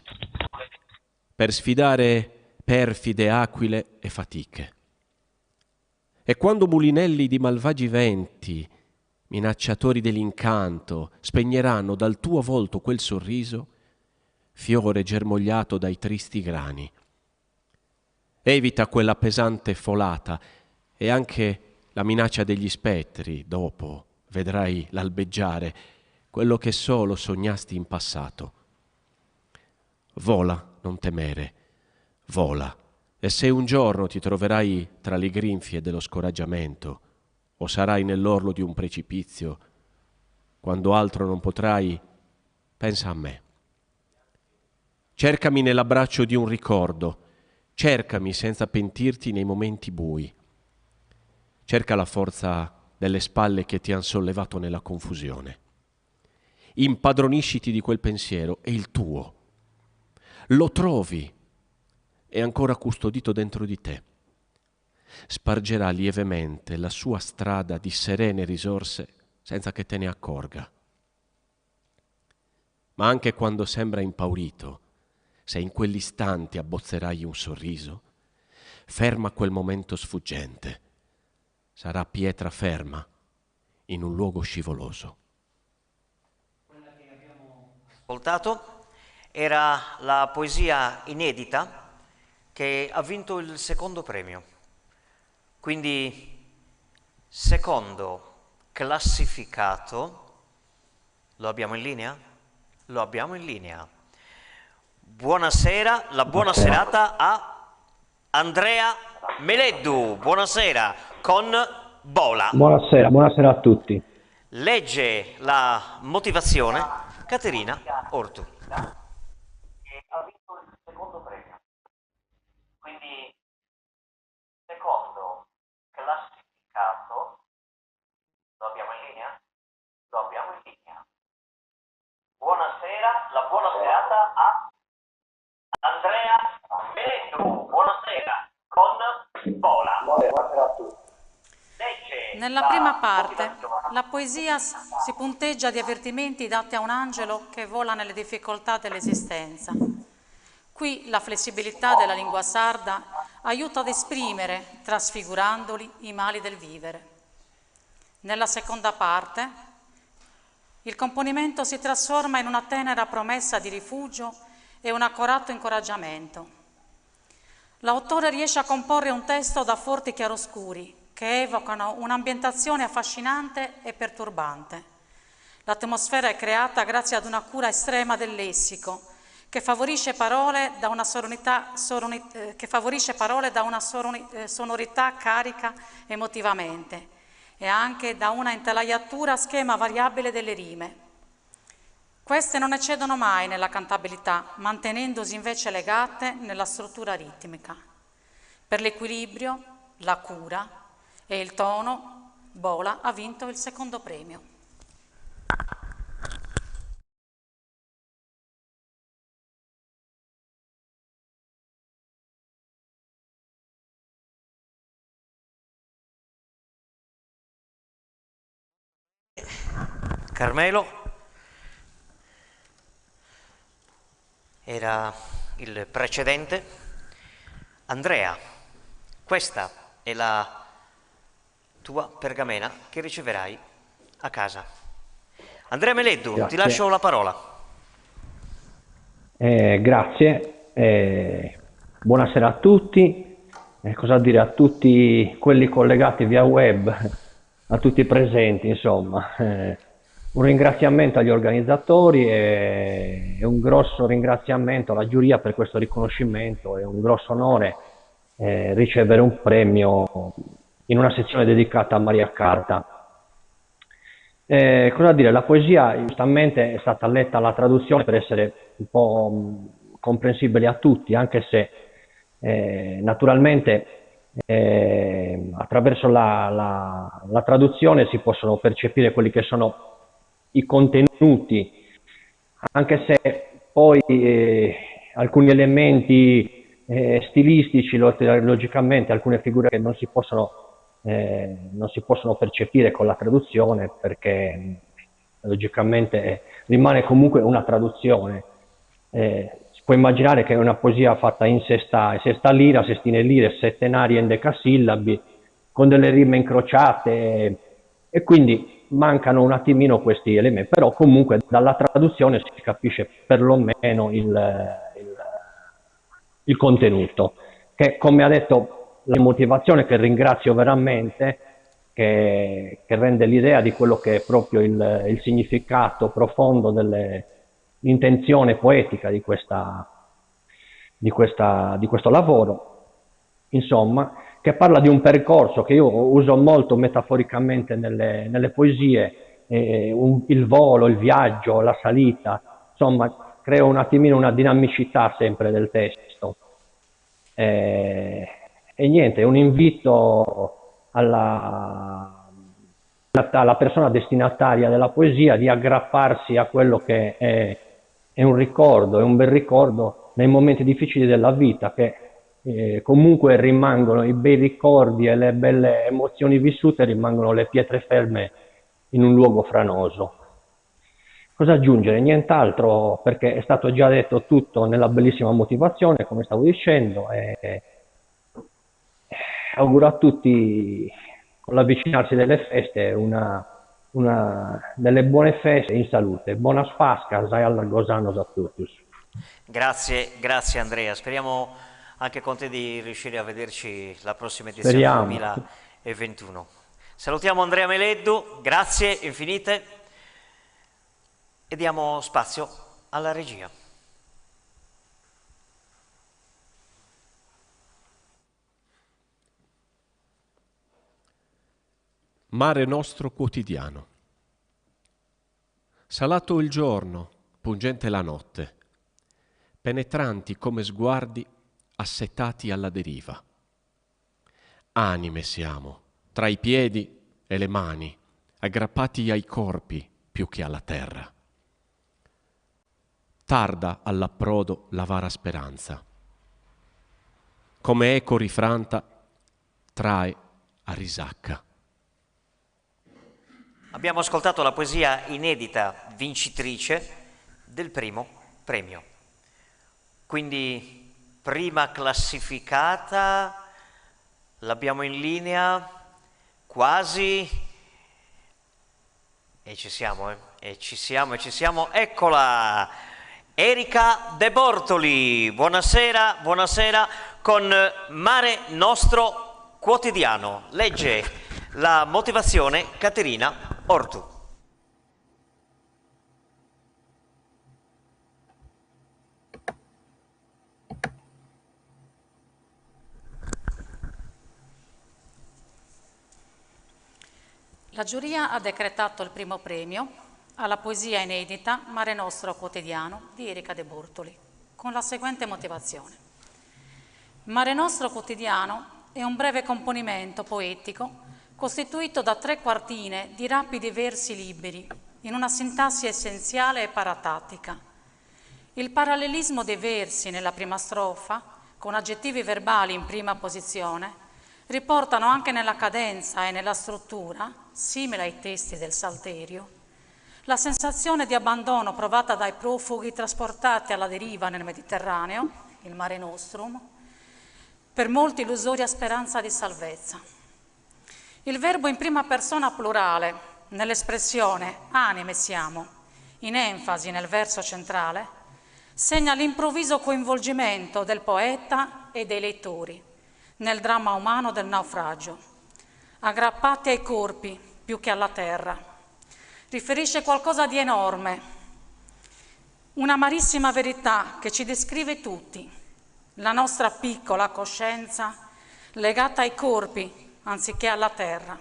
Speaker 2: per sfidare perfide aquile e fatiche. E quando mulinelli di malvagi venti, minacciatori dell'incanto, spegneranno dal tuo volto quel sorriso, fiore germogliato dai tristi grani. Evita quella pesante folata e anche la minaccia degli spettri, dopo vedrai l'albeggiare, quello che solo sognasti in passato. Vola, non temere, vola, e se un giorno ti troverai tra le grinfie dello scoraggiamento o sarai nell'orlo di un precipizio, quando altro non potrai, pensa a me. Cercami nell'abbraccio di un ricordo, cercami senza pentirti nei momenti bui. Cerca la forza delle spalle che ti han sollevato nella confusione. Impadronisciti di quel pensiero, è il tuo. Lo trovi, è ancora custodito dentro di te. Spargerà lievemente la sua strada di serene risorse senza che te ne accorga. Ma anche quando sembra impaurito, se in quell'istante abbozzerai un sorriso, ferma quel momento sfuggente. Sarà pietra ferma in un luogo scivoloso.
Speaker 1: Quella che abbiamo ascoltato era la poesia inedita che ha vinto il secondo premio. Quindi secondo classificato, lo abbiamo in linea? Lo abbiamo in linea. Buonasera, la buona serata a Andrea Meleddu. Buonasera. Con Vola.
Speaker 8: Buonasera a tutti.
Speaker 1: Legge la motivazione Caterina Ortu. Che ha vinto il secondo premio. Quindi, secondo classificato, lo abbiamo in linea? Lo abbiamo in linea. Buonasera, la buona serata a Andrea Meleddu. Buonasera, con Vola.
Speaker 8: Buonasera a tutti.
Speaker 4: Nella prima parte, la poesia si punteggia di avvertimenti dati a un angelo che vola nelle difficoltà dell'esistenza. Qui la flessibilità della lingua sarda aiuta ad esprimere, trasfigurandoli, i mali del vivere. Nella seconda parte, il componimento si trasforma in una tenera promessa di rifugio e un accorato incoraggiamento. L'autore riesce a comporre un testo da forti chiaroscuri, che evocano un'ambientazione affascinante e perturbante. L'atmosfera è creata grazie ad una cura estrema del lessico, che favorisce parole da una sonorità carica emotivamente e anche da una intelaiatura a schema variabile delle rime. Queste non eccedono mai nella cantabilità, mantenendosi invece legate nella struttura ritmica. Per l'equilibrio, la cura e il tono, Bola ha vinto il secondo premio.
Speaker 1: Carmelo era il precedente. Andrea, questa è la tua pergamena che riceverai a casa. Andrea Meleddu,
Speaker 8: Grazie.
Speaker 1: ti lascio la parola.
Speaker 8: Grazie, buonasera a tutti. Cosa dire a tutti quelli collegati via web, a tutti i presenti, insomma. Un ringraziamento agli organizzatori e un grosso ringraziamento alla giuria per questo riconoscimento. È un grosso onore ricevere un premio in una sezione dedicata a Maria Carta. Cosa dire, la poesia giustamente è stata letta alla traduzione per essere un po' comprensibile a tutti, anche se naturalmente attraverso la traduzione si possono percepire quelli che sono i contenuti, anche se poi alcuni elementi stilistici, logicamente alcune figure che non si possono percepire con la traduzione, perché logicamente rimane comunque una traduzione. Si può immaginare che è una poesia fatta in sesta lira, sestine lire, settenari, endecasillabi, con delle rime incrociate, e quindi mancano un attimino questi elementi, però comunque dalla traduzione si capisce perlomeno il contenuto, che, come ha detto, la motivazione, che ringrazio veramente, che rende l'idea di quello che è proprio il significato profondo dell'intenzione poetica di questo lavoro, insomma, che parla di un percorso che io uso molto metaforicamente nelle poesie, il volo, il viaggio, la salita, insomma, creo un attimino una dinamicità sempre del testo. E niente, è un invito alla persona destinataria della poesia di aggrapparsi a quello che è un ricordo, è un bel ricordo nei momenti difficili della vita, che comunque rimangono i bei ricordi e le belle emozioni vissute, rimangono le pietre ferme in un luogo franoso. Cosa aggiungere? Nient'altro, perché è stato già detto tutto nella bellissima motivazione, come stavo dicendo. Auguro a tutti, con l'avvicinarsi delle feste, delle buone feste in salute. Buona Pasqua, sai alla gozanos a tutti.
Speaker 1: Grazie Andrea, speriamo anche con te di riuscire a vederci la prossima edizione.
Speaker 8: Speriamo.
Speaker 1: 2021. Salutiamo Andrea Meleddu, grazie infinite e diamo spazio alla regia.
Speaker 2: Mare nostro quotidiano. Salato il giorno, pungente la notte, penetranti come sguardi assetati alla deriva. Anime siamo, tra i piedi e le mani, aggrappati ai corpi più che alla terra. Tarda all'approdo la vara speranza. Come eco rifranta, trae a risacca.
Speaker 1: Abbiamo ascoltato la poesia inedita vincitrice del primo premio. Quindi prima classificata, l'abbiamo in linea, quasi, e ci siamo, eccola, Erika De Bortoli, buonasera, con Mare Nostro Quotidiano. Legge la motivazione Caterina Ortu.
Speaker 4: La giuria ha decretato il primo premio alla poesia inedita Mare Nostro Quotidiano di Erika De Bortoli, con la seguente motivazione. Mare Nostro Quotidiano è un breve componimento poetico costituito da 3 quartine di rapidi versi liberi, in una sintassi essenziale e paratattica. Il parallelismo dei versi nella prima strofa, con aggettivi verbali in prima posizione, riportano anche nella cadenza e nella struttura, simile ai testi del Salterio, la sensazione di abbandono provata dai profughi trasportati alla deriva nel Mediterraneo, il Mare Nostrum, per molti illusoria speranza di salvezza. Il verbo in prima persona plurale, nell'espressione anime siamo, in enfasi nel verso centrale, segna l'improvviso coinvolgimento del poeta e dei lettori nel dramma umano del naufragio, aggrappati ai corpi più che alla terra. Riferisce qualcosa di enorme, un'amarissima verità che ci descrive tutti, la nostra piccola coscienza legata ai corpi anziché alla terra,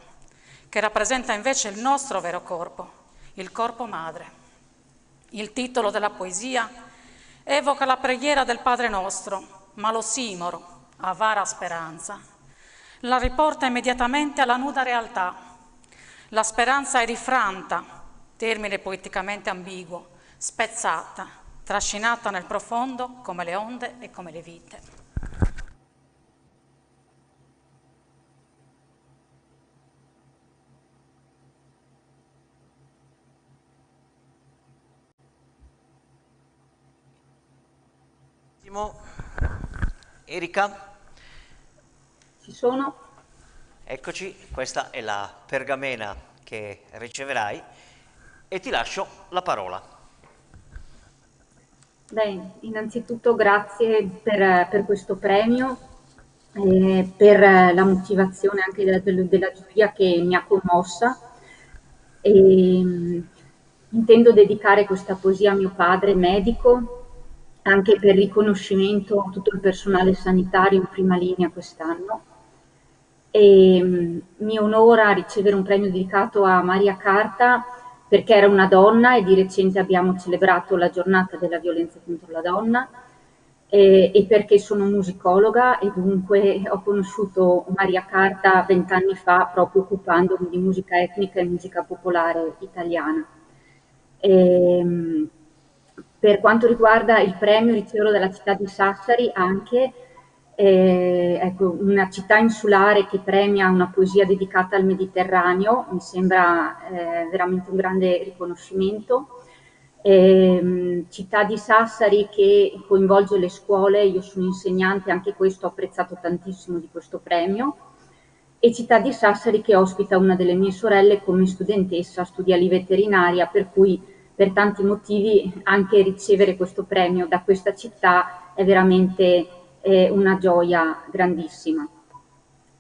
Speaker 4: che rappresenta invece il nostro vero corpo, il corpo madre. Il titolo della poesia evoca la preghiera del Padre Nostro, ma l'ossimoro, avara speranza, la riporta immediatamente alla nuda realtà. La speranza è rifranta, termine poeticamente ambiguo, spezzata, trascinata nel profondo come le onde e come le vite.
Speaker 1: Erika?
Speaker 9: Ci sono?
Speaker 1: Eccoci, questa è la pergamena che riceverai e ti lascio la parola.
Speaker 9: Beh, innanzitutto grazie per questo premio, per la motivazione anche della giuria che mi ha commossa. Intendo dedicare questa poesia a mio padre, medico, anche per riconoscimento a tutto il personale sanitario in prima linea quest'anno. Mi onora ricevere un premio dedicato a Maria Carta perché era una donna e di recente abbiamo celebrato la giornata della violenza contro la donna e perché sono musicologa e dunque ho conosciuto Maria Carta 20 anni fa proprio occupandomi di musica etnica e musica popolare italiana. Per quanto riguarda il premio ricevuto dalla città di Sassari anche, ecco, una città insulare che premia una poesia dedicata al Mediterraneo, mi sembra veramente un grande riconoscimento. Città di Sassari che coinvolge le scuole, io sono insegnante, anche questo ho apprezzato tantissimo di questo premio, e città di Sassari che ospita una delle mie sorelle come studentessa, studia lì veterinaria, per cui per tanti motivi anche ricevere questo premio da questa città è veramente una gioia grandissima.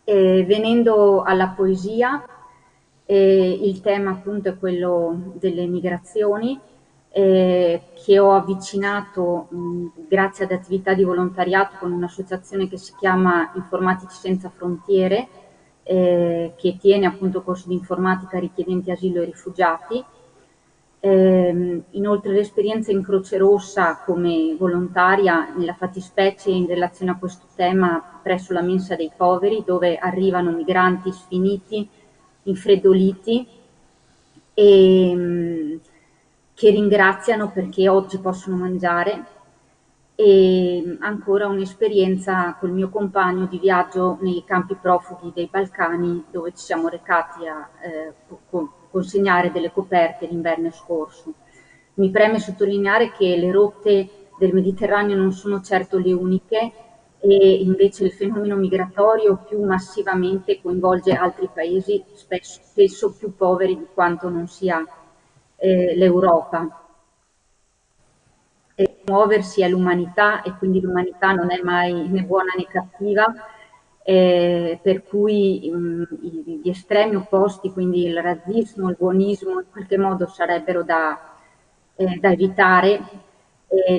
Speaker 9: Venendo alla poesia, il tema appunto è quello delle migrazioni, che ho avvicinato grazie ad attività di volontariato con un'associazione che si chiama Informatici Senza Frontiere, che tiene appunto corsi di informatica a richiedenti asilo e rifugiati. Inoltre l'esperienza in Croce Rossa come volontaria, nella fattispecie in relazione a questo tema presso la mensa dei poveri, dove arrivano migranti sfiniti, infreddoliti e che ringraziano perché oggi possono mangiare, e ancora un'esperienza col mio compagno di viaggio nei campi profughi dei Balcani, dove ci siamo recati a consegnare delle coperte l'inverno scorso. Mi preme sottolineare che le rotte del Mediterraneo non sono certo le uniche e invece il fenomeno migratorio più massivamente coinvolge altri paesi, spesso più poveri di quanto non sia l'Europa. Muoversi è l'umanità e quindi l'umanità non è mai né buona né cattiva, per cui gli estremi opposti, quindi il razzismo, il buonismo, in qualche modo sarebbero da evitare,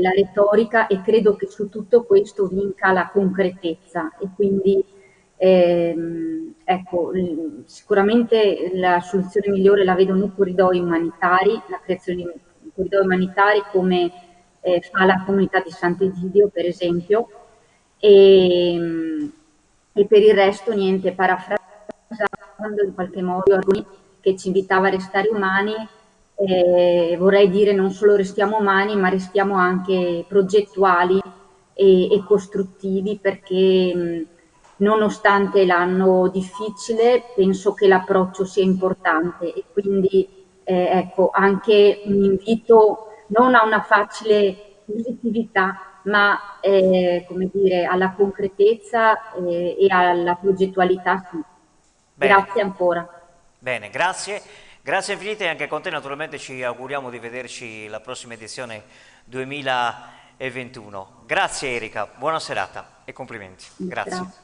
Speaker 9: la retorica, e credo che su tutto questo vinca la concretezza e quindi Ecco, sicuramente la soluzione migliore la vedo nei corridoi umanitari, la creazione di corridoi umanitari come fa la comunità di Sant'Egidio, per esempio, e, e per il resto niente, parafrasando in qualche modo Argoni che ci invitava a restare umani, vorrei dire non solo restiamo umani, ma restiamo anche progettuali e costruttivi, perché nonostante l'anno difficile penso che l'approccio sia importante, e quindi ecco, anche un invito non a una facile positività, ma come dire, alla concretezza e alla progettualità. Sì.
Speaker 1: Bene.
Speaker 9: Grazie ancora.
Speaker 1: Bene, grazie. Grazie infinite, anche con te naturalmente ci auguriamo di vederci la prossima edizione 2021. Grazie Erika, buona serata e complimenti. Grazie.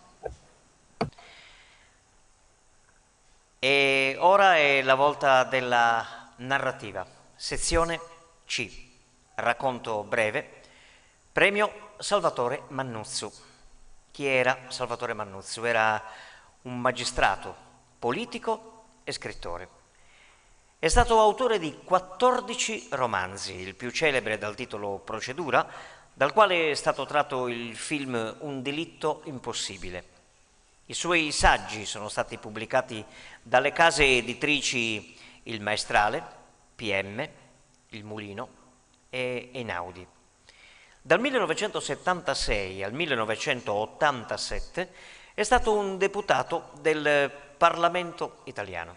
Speaker 1: E ora è la volta della narrativa. Sezione C, racconto breve, premio Salvatore Mannuzzu. Chi era Salvatore Mannuzzu? Era un magistrato, politico e scrittore. È stato autore di 14 romanzi, il più celebre dal titolo Procedura, dal quale è stato tratto il film Un delitto impossibile. I suoi saggi sono stati pubblicati dalle case editrici Il Maestrale, PM, Il Mulino e Einaudi. Dal 1976 al 1987 è stato un deputato del Parlamento italiano.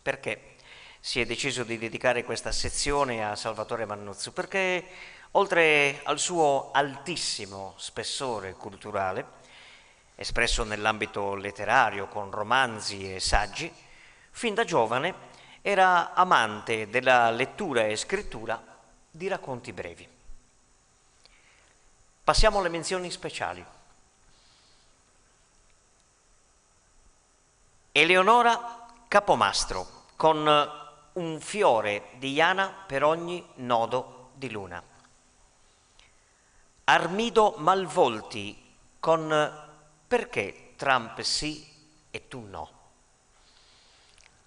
Speaker 1: Perché si è deciso di dedicare questa sezione a Salvatore Mannuzzu? Perché oltre al suo altissimo spessore culturale, espresso nell'ambito letterario con romanzi e saggi, fin da giovane era amante della lettura e scrittura di racconti brevi. Passiamo alle menzioni speciali. Eleonora Capomastro, con un fiore di Iana per ogni nodo di luna. Armido Malvolti, con Perché Trump sì e tu no.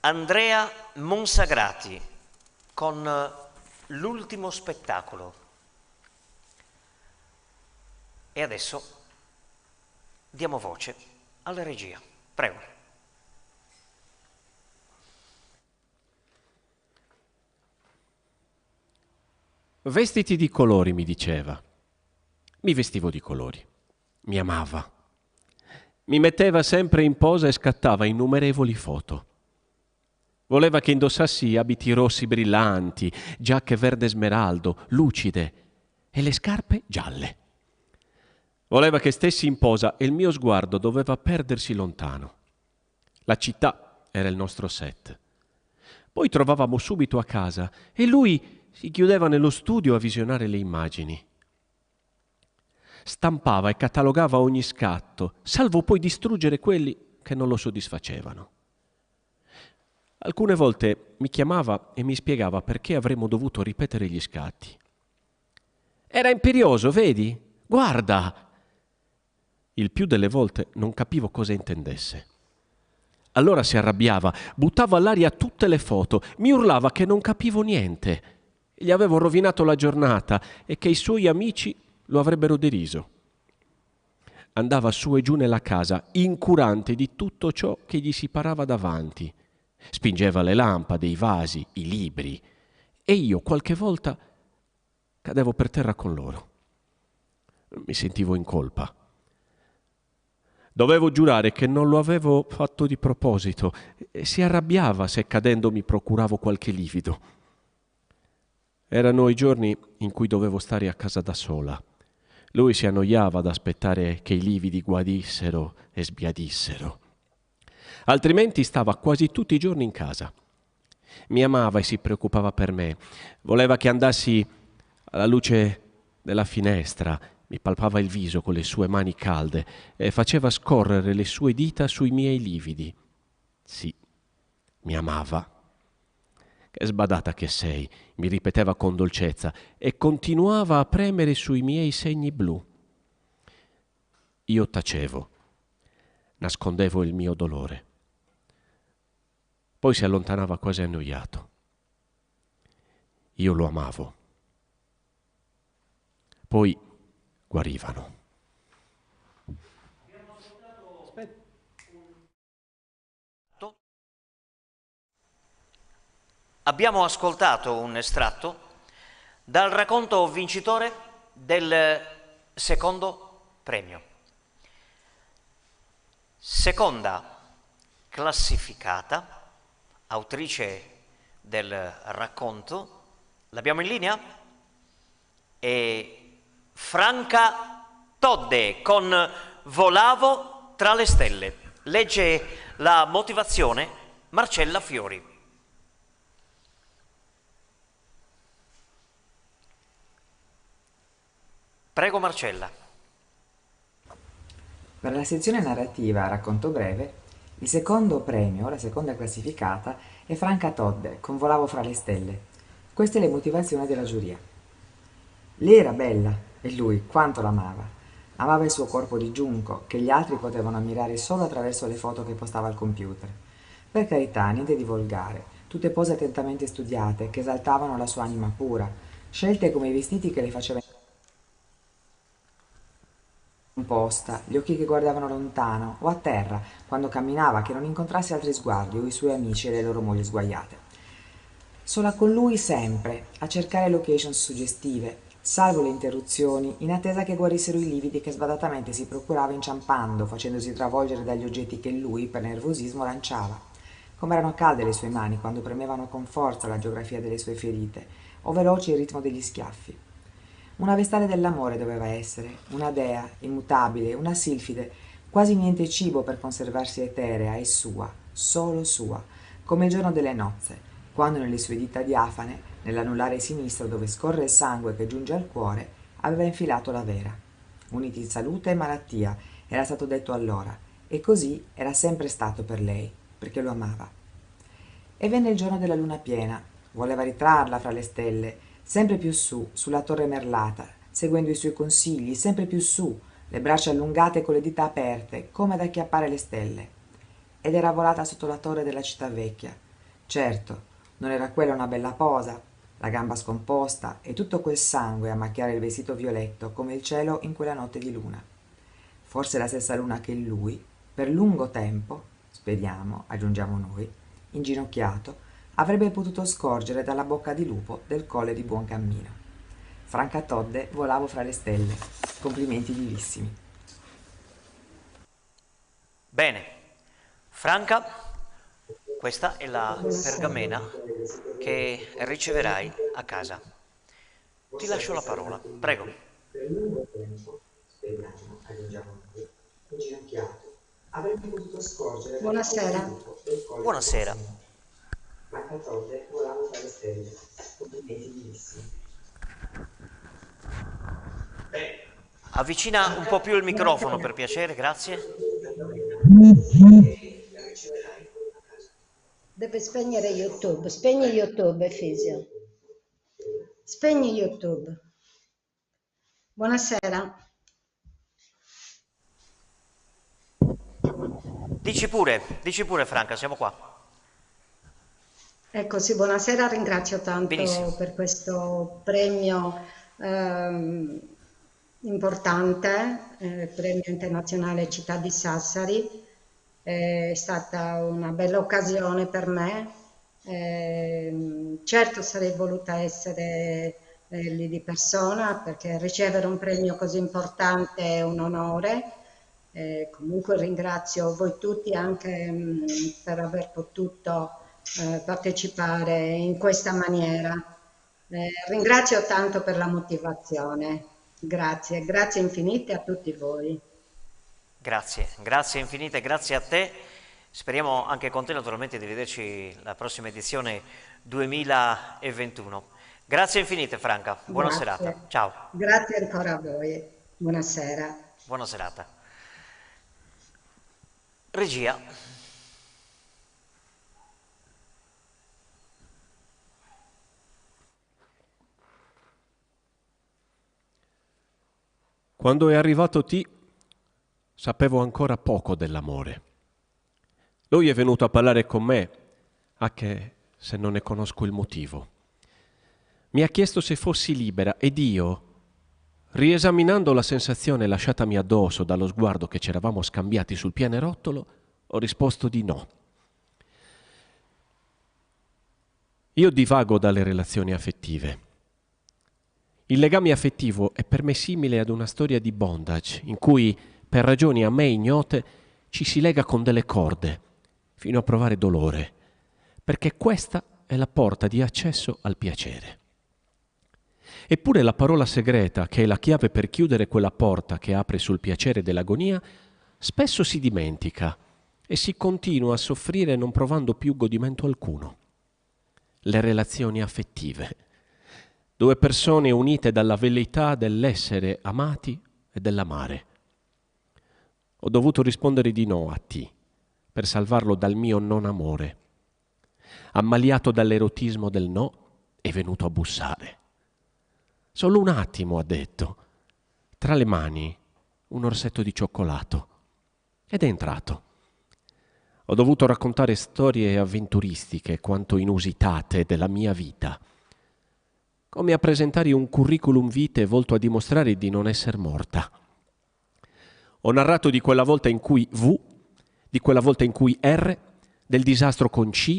Speaker 1: Andrea Monsagrati, con L'ultimo spettacolo. E adesso diamo voce alla regia. Prego.
Speaker 2: Vestiti di colori, mi diceva. Mi vestivo di colori. Mi amava. Mi metteva sempre in posa e scattava innumerevoli foto. Voleva che indossassi abiti rossi brillanti, giacche verde smeraldo, lucide, e le scarpe gialle. Voleva che stessi in posa e il mio sguardo doveva perdersi lontano. La città era il nostro set. Poi trovavamo subito a casa e lui si chiudeva nello studio a visionare le immagini. Stampava e catalogava ogni scatto, salvo poi distruggere quelli che non lo soddisfacevano. Alcune volte mi chiamava e mi spiegava perché avremmo dovuto ripetere gli scatti. Era imperioso, vedi? Guarda! Il più delle volte non capivo cosa intendesse. Allora si arrabbiava, buttava all'aria tutte le foto, mi urlava che non capivo niente. Gli avevo rovinato la giornata e che i suoi amici lo avrebbero deriso. Andava su e giù nella casa, incurante di tutto ciò che gli si parava davanti. Spingeva le lampade, i vasi, i libri, e io qualche volta cadevo per terra con loro. Mi sentivo in colpa. Dovevo giurare che non lo avevo fatto di proposito e si arrabbiava se cadendo mi procuravo qualche livido. Erano i giorni in cui dovevo stare a casa da sola. Lui si annoiava ad aspettare che i lividi guarissero e sbiadissero. Altrimenti stava quasi tutti i giorni in casa. Mi amava e si preoccupava per me. Voleva che andassi alla luce della finestra. Mi palpava il viso con le sue mani calde e faceva scorrere le sue dita sui miei lividi. Sì, mi amava. Che sbadata che sei, mi ripeteva con dolcezza e continuava a premere sui miei segni blu. Io tacevo. nascondevo il mio dolore. Poi si allontanava quasi annoiato. Io lo amavo. Poi guarivano.
Speaker 1: Abbiamo ascoltato un estratto dal racconto vincitore del secondo premio. Seconda classificata, autrice del racconto, l'abbiamo in linea? È Franca Todde con Volavo tra le stelle. Legge la motivazione Marcella Fiori. Prego Marcella.
Speaker 10: Per la sezione narrativa Racconto breve, il secondo premio, la seconda classificata, è Franca Todde con Volavo fra le stelle. Queste le motivazioni della giuria. Lei era bella e lui quanto l'amava. Amava il suo corpo di giunco, che gli altri potevano ammirare solo attraverso le foto che postava al computer. Per carità, niente di volgare, tutte pose attentamente studiate che esaltavano la sua anima pura, scelte come i vestiti che le faceva composta, gli occhi che guardavano lontano o a terra quando camminava, che non incontrasse altri sguardi o i suoi amici e le loro mogli sguaiate. Sola con lui sempre, a cercare location suggestive, salvo le interruzioni, in attesa che guarissero i lividi che sbadatamente si procurava inciampando, facendosi travolgere dagli oggetti che lui, per nervosismo, lanciava. Come erano calde le sue mani quando premevano con forza la geografia delle sue ferite, o veloce il ritmo degli schiaffi. Una vestale dell'amore doveva essere, una dea, immutabile, una silfide, quasi niente cibo per conservarsi eterea e sua, solo sua, come il giorno delle nozze, quando nelle sue dita diafane, nell'anulare sinistro dove scorre il sangue che giunge al cuore, aveva infilato la vera. Uniti in salute e malattia, era stato detto allora, e così era sempre stato per lei, perché lo amava. E venne il giorno della luna piena, voleva ritrarla fra le stelle, sempre più su, sulla torre merlata, seguendo i suoi consigli, sempre più su, le braccia allungate con le dita aperte, come ad acchiappare le stelle. Ed era volata sotto la torre della città vecchia. Certo, non era quella una bella posa, la gamba scomposta e tutto quel sangue a macchiare il vestito violetto come il cielo in quella notte di luna. Forse la stessa luna che lui, per lungo tempo, speriamo, aggiungiamo noi, inginocchiato, avrebbe potuto scorgere dalla bocca di lupo del colle di Buoncammino. Franca Todde, Volavo fra le stelle. Complimenti vivissimi.
Speaker 1: Bene, Franca, questa è la pergamena che riceverai a casa. Ti lascio la parola, prego.
Speaker 10: Per lungo tempo, speriamo, aggiungiamo noi, inginocchiato, avrebbe potuto scorgere.
Speaker 11: Buonasera.
Speaker 1: Buonasera.
Speaker 10: Franca Todde, Volavo fra le stelle. Complimenti vivissimi.
Speaker 1: Avvicina un po' più il microfono per piacere, grazie.
Speaker 11: Deve spegnere YouTube. Spegni YouTube, Fisio. Spegni YouTube. Buonasera.
Speaker 1: Dici pure Franca, siamo qua.
Speaker 11: Ecco, sì, buonasera, ringrazio tanto
Speaker 1: Benissimo.
Speaker 11: per questo premio importante, Premio Internazionale Città di Sassari. È stata una bella occasione per me. Certo sarei voluta essere lì di persona perché ricevere un premio così importante è un onore. Comunque ringrazio voi tutti anche per aver potuto partecipare in questa maniera. Ringrazio tanto per la motivazione. Grazie, grazie infinite a tutti voi.
Speaker 1: Grazie infinite, grazie a te. Speriamo anche con te naturalmente di vederci la prossima edizione 2021. Grazie infinite Franca, buona
Speaker 11: Grazie.
Speaker 1: serata. Ciao.
Speaker 11: Grazie ancora a voi. Buonasera.
Speaker 1: Buona serata. Regia.
Speaker 2: Quando è arrivato T, sapevo ancora poco dell'amore. Lui è venuto a parlare con me, anche se non ne conosco il motivo. Mi ha chiesto se fossi libera ed io, riesaminando la sensazione lasciatami addosso dallo sguardo che ci eravamo scambiati sul pianerottolo, ho risposto di no. Io divago dalle relazioni affettive. Il legame affettivo è per me simile ad una storia di bondage, in cui, per ragioni a me ignote, ci si lega con delle corde, fino a provare dolore, perché questa è la porta di accesso al piacere. Eppure la parola segreta, che è la chiave per chiudere quella porta che apre sul piacere dell'agonia, spesso si dimentica e si continua a soffrire non provando più godimento alcuno. Le relazioni affettive. Due persone unite dalla velleità dell'essere amati e dell'amare. Ho dovuto rispondere di no a T per salvarlo dal mio non amore. Ammaliato dall'erotismo del no, è venuto a bussare. Solo un attimo, ha detto. Tra le mani un orsetto di cioccolato. Ed è entrato. Ho dovuto raccontare storie avventuristiche quanto inusitate della mia vita, come a presentare un curriculum vitae volto a dimostrare di non essere morta. Ho narrato di quella volta in cui V, di quella volta in cui R, del disastro con C,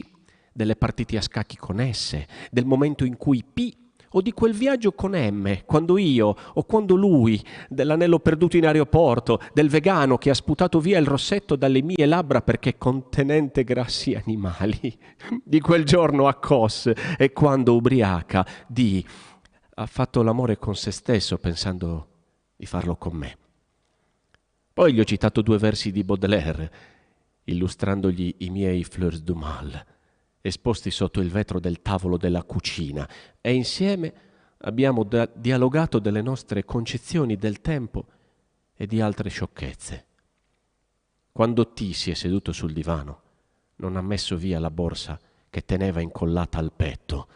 Speaker 2: delle partite a scacchi con S, del momento in cui P, o di quel viaggio con M, quando io o quando lui, dell'anello perduto in aeroporto, del vegano che ha sputato via il rossetto dalle mie labbra perché contenente grassi animali, di quel giorno a Kos e quando ubriaca ha fatto l'amore con se stesso pensando di farlo con me. Poi gli ho citato 2 versi di Baudelaire, illustrandogli i miei fleurs du mal, esposti sotto il vetro del tavolo della cucina, e insieme abbiamo dialogato delle nostre concezioni del tempo e di altre sciocchezze. Quando T si è seduto sul divano, non ha messo via la borsa che teneva incollata al petto.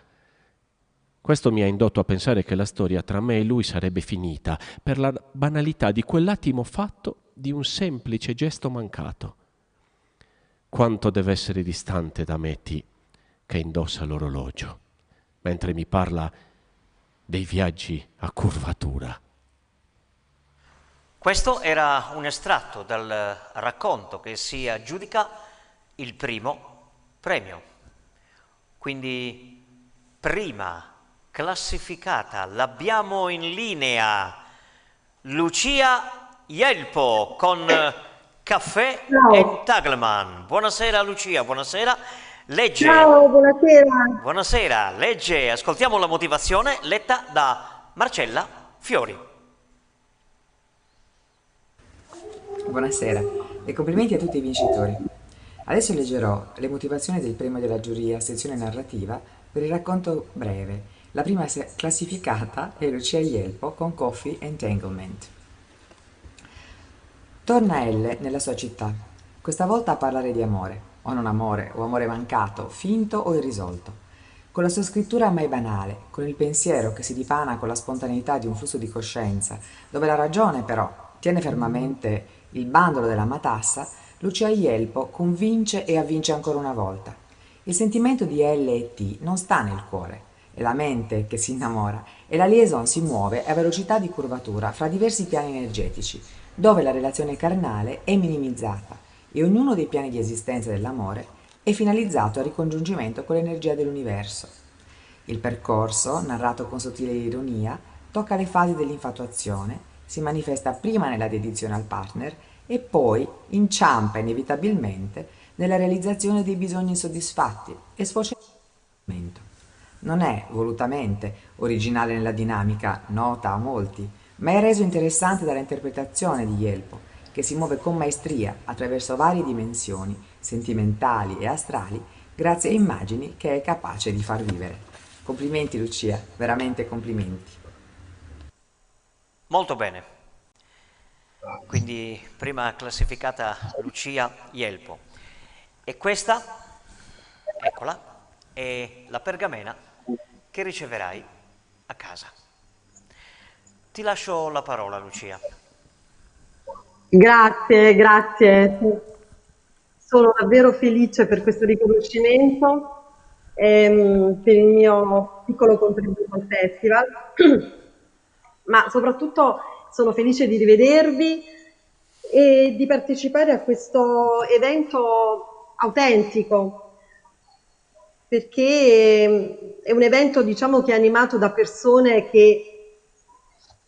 Speaker 2: Questo mi ha indotto a pensare che la storia tra me e lui sarebbe finita per la banalità di quell'attimo fatto di un semplice gesto mancato. Quanto deve essere distante da me T, che indossa l'orologio, mentre mi parla dei viaggi a curvatura.
Speaker 1: Questo era un estratto dal racconto che si aggiudica il primo premio. Quindi, prima classificata, l'abbiamo in linea, Lucia Jelpo con Caffè Entanglement. Buonasera Lucia, buonasera. Legge.
Speaker 12: Ciao, buonasera.
Speaker 1: Buonasera, legge, ascoltiamo la motivazione letta da Marcella Fiori.
Speaker 10: Buonasera e complimenti a tutti i vincitori. Adesso leggerò le motivazioni del premio della giuria sezione narrativa per il racconto breve. La prima classificata è Lucia Jelpo con Coffee Entanglement. Torna L nella sua città, questa volta a parlare di amore. O non amore, o amore mancato, finto o irrisolto. Con la sua scrittura mai banale, con il pensiero che si dipana con la spontaneità di un flusso di coscienza, dove la ragione però tiene fermamente il bandolo della matassa, Lucia Jelpo convince e avvince ancora una volta. Il sentimento di L e T non sta nel cuore, è la mente che si innamora e la liaison si muove a velocità di curvatura fra diversi piani energetici, dove la relazione carnale è minimizzata e ognuno dei piani di esistenza dell'amore è finalizzato al ricongiungimento con l'energia dell'universo. Il percorso, narrato con sottile ironia, tocca le fasi dell'infatuazione, si manifesta prima nella dedizione al partner e poi inciampa inevitabilmente nella realizzazione dei bisogni insoddisfatti e sfocia nel momento. Non è volutamente originale nella dinamica, nota a molti, ma è reso interessante dalla interpretazione di Jelpo, che si muove con maestria attraverso varie dimensioni, sentimentali e astrali, grazie a immagini che è capace di far vivere. Complimenti Lucia, veramente complimenti.
Speaker 1: Molto bene. Quindi prima classificata Lucia Jelpo. E questa, eccola, è la pergamena che riceverai a casa. Ti lascio la parola, Lucia.
Speaker 12: Grazie, grazie. Sono davvero felice per questo riconoscimento e per il mio piccolo contributo al festival, ma soprattutto sono felice di rivedervi e di partecipare a questo evento autentico, perché è un evento, diciamo, che è animato da persone che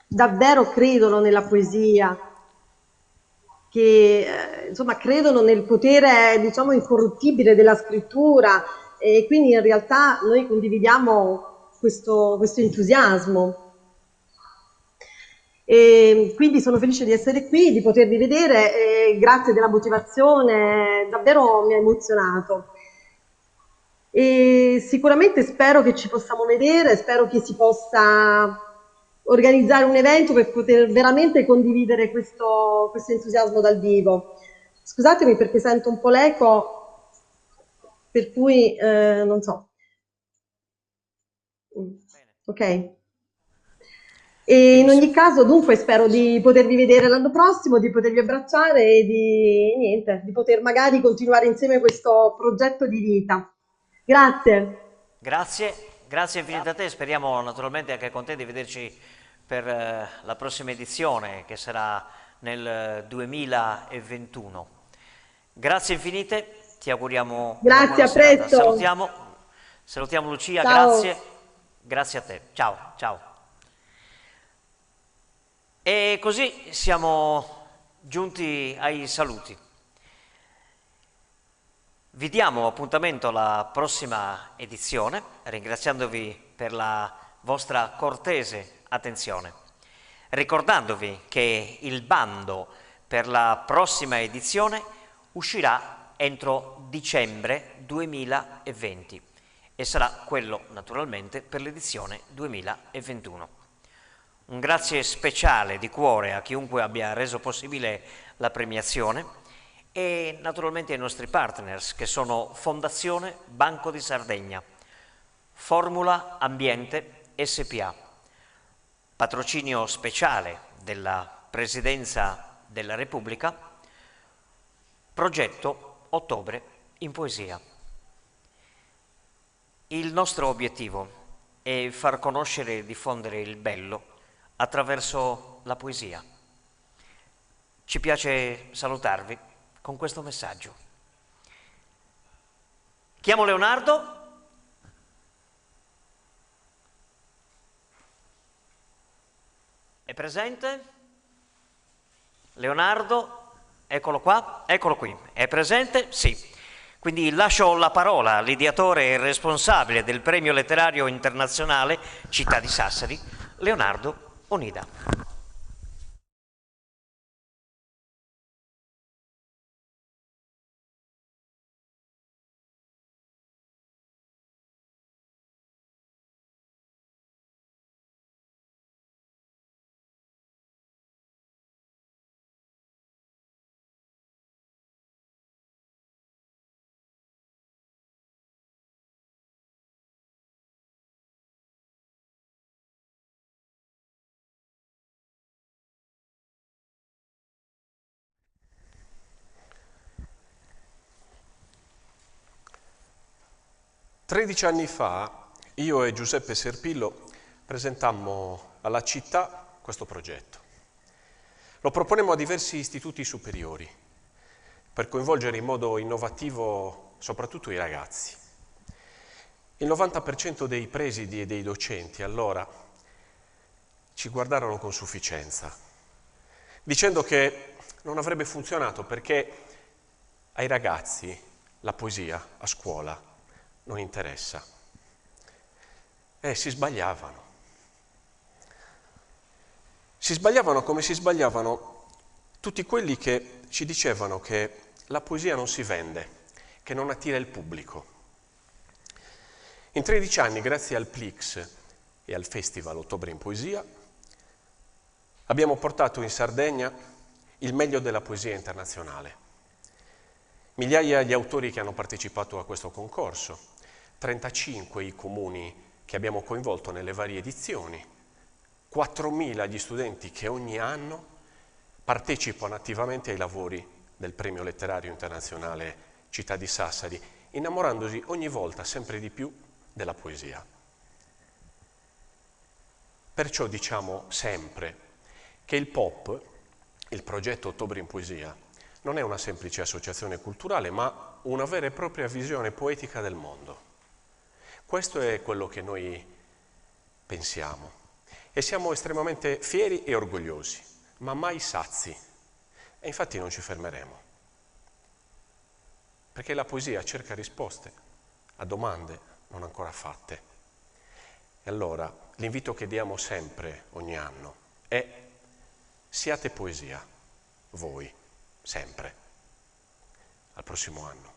Speaker 12: davvero credono nella poesia, che insomma credono nel potere, diciamo, incorruttibile della scrittura, e quindi in realtà noi condividiamo questo entusiasmo. E quindi sono felice di essere qui, di potervi vedere, e grazie della motivazione, davvero mi ha emozionato. E sicuramente spero che ci possiamo vedere, spero che si possa organizzare un evento per poter veramente condividere questo entusiasmo dal vivo. Scusatemi perché sento un po' l'eco, per cui non so. Ok. E in ogni caso, dunque, spero di potervi vedere l'anno prossimo, di potervi abbracciare e di poter magari continuare insieme questo progetto di vita. Grazie.
Speaker 1: Grazie infinite a te, speriamo naturalmente anche con te di vederci per la prossima edizione che sarà nel 2021. Grazie infinite, ti auguriamo una buona serata. Salutiamo Lucia,
Speaker 12: ciao.
Speaker 1: Grazie a te, ciao. E così siamo giunti ai saluti. Vi diamo appuntamento alla prossima edizione, ringraziandovi per la vostra cortese attenzione, ricordandovi che il bando per la prossima edizione uscirà entro dicembre 2020 e sarà quello naturalmente per l'edizione 2021. Un grazie speciale di cuore a chiunque abbia reso possibile la premiazione e naturalmente ai nostri partners che sono Fondazione Banco di Sardegna, Formula Ambiente SPA, patrocinio speciale della Presidenza della Repubblica, progetto Ottobre in Poesia. Il nostro obiettivo è far conoscere e diffondere il bello attraverso la poesia. Ci piace salutarvi con questo messaggio. Chiamo Leonardo. È presente? Leonardo, eccolo qua, eccolo qui. È presente? Sì. Quindi lascio la parola all'ideatore e responsabile del Premio Letterario Internazionale Città di Sassari, Leonardo Onida.
Speaker 2: Tredici anni fa io e Giuseppe Serpillo presentammo alla città questo progetto. Lo proponemmo a diversi istituti superiori per coinvolgere in modo innovativo soprattutto i ragazzi. Il 90% dei presidi e dei docenti allora ci guardarono con sufficienza, dicendo che non avrebbe funzionato perché ai ragazzi la poesia a scuola non interessa. Si sbagliavano. Si sbagliavano come si sbagliavano tutti quelli che ci dicevano che la poesia non si vende, che non attira il pubblico. In 13 anni, grazie al PLIX e al Festival Ottobre in Poesia, abbiamo portato in Sardegna il meglio della poesia internazionale. Migliaia gli autori che hanno partecipato a questo concorso, 35 i comuni che abbiamo coinvolto nelle varie edizioni, 4.000 gli studenti che ogni anno partecipano attivamente ai lavori del Premio Letterario Internazionale Città di Sassari, innamorandosi ogni volta sempre di più della poesia. Perciò diciamo sempre che il POP, il progetto Ottobre in Poesia, non è una semplice associazione culturale, ma una vera e propria visione poetica del mondo. Questo è quello che noi pensiamo e siamo estremamente fieri e orgogliosi, ma mai sazi. E infatti non ci fermeremo, perché la poesia cerca risposte a domande non ancora fatte. E allora l'invito che diamo sempre, ogni anno, è: siate poesia, voi, sempre. Al prossimo anno.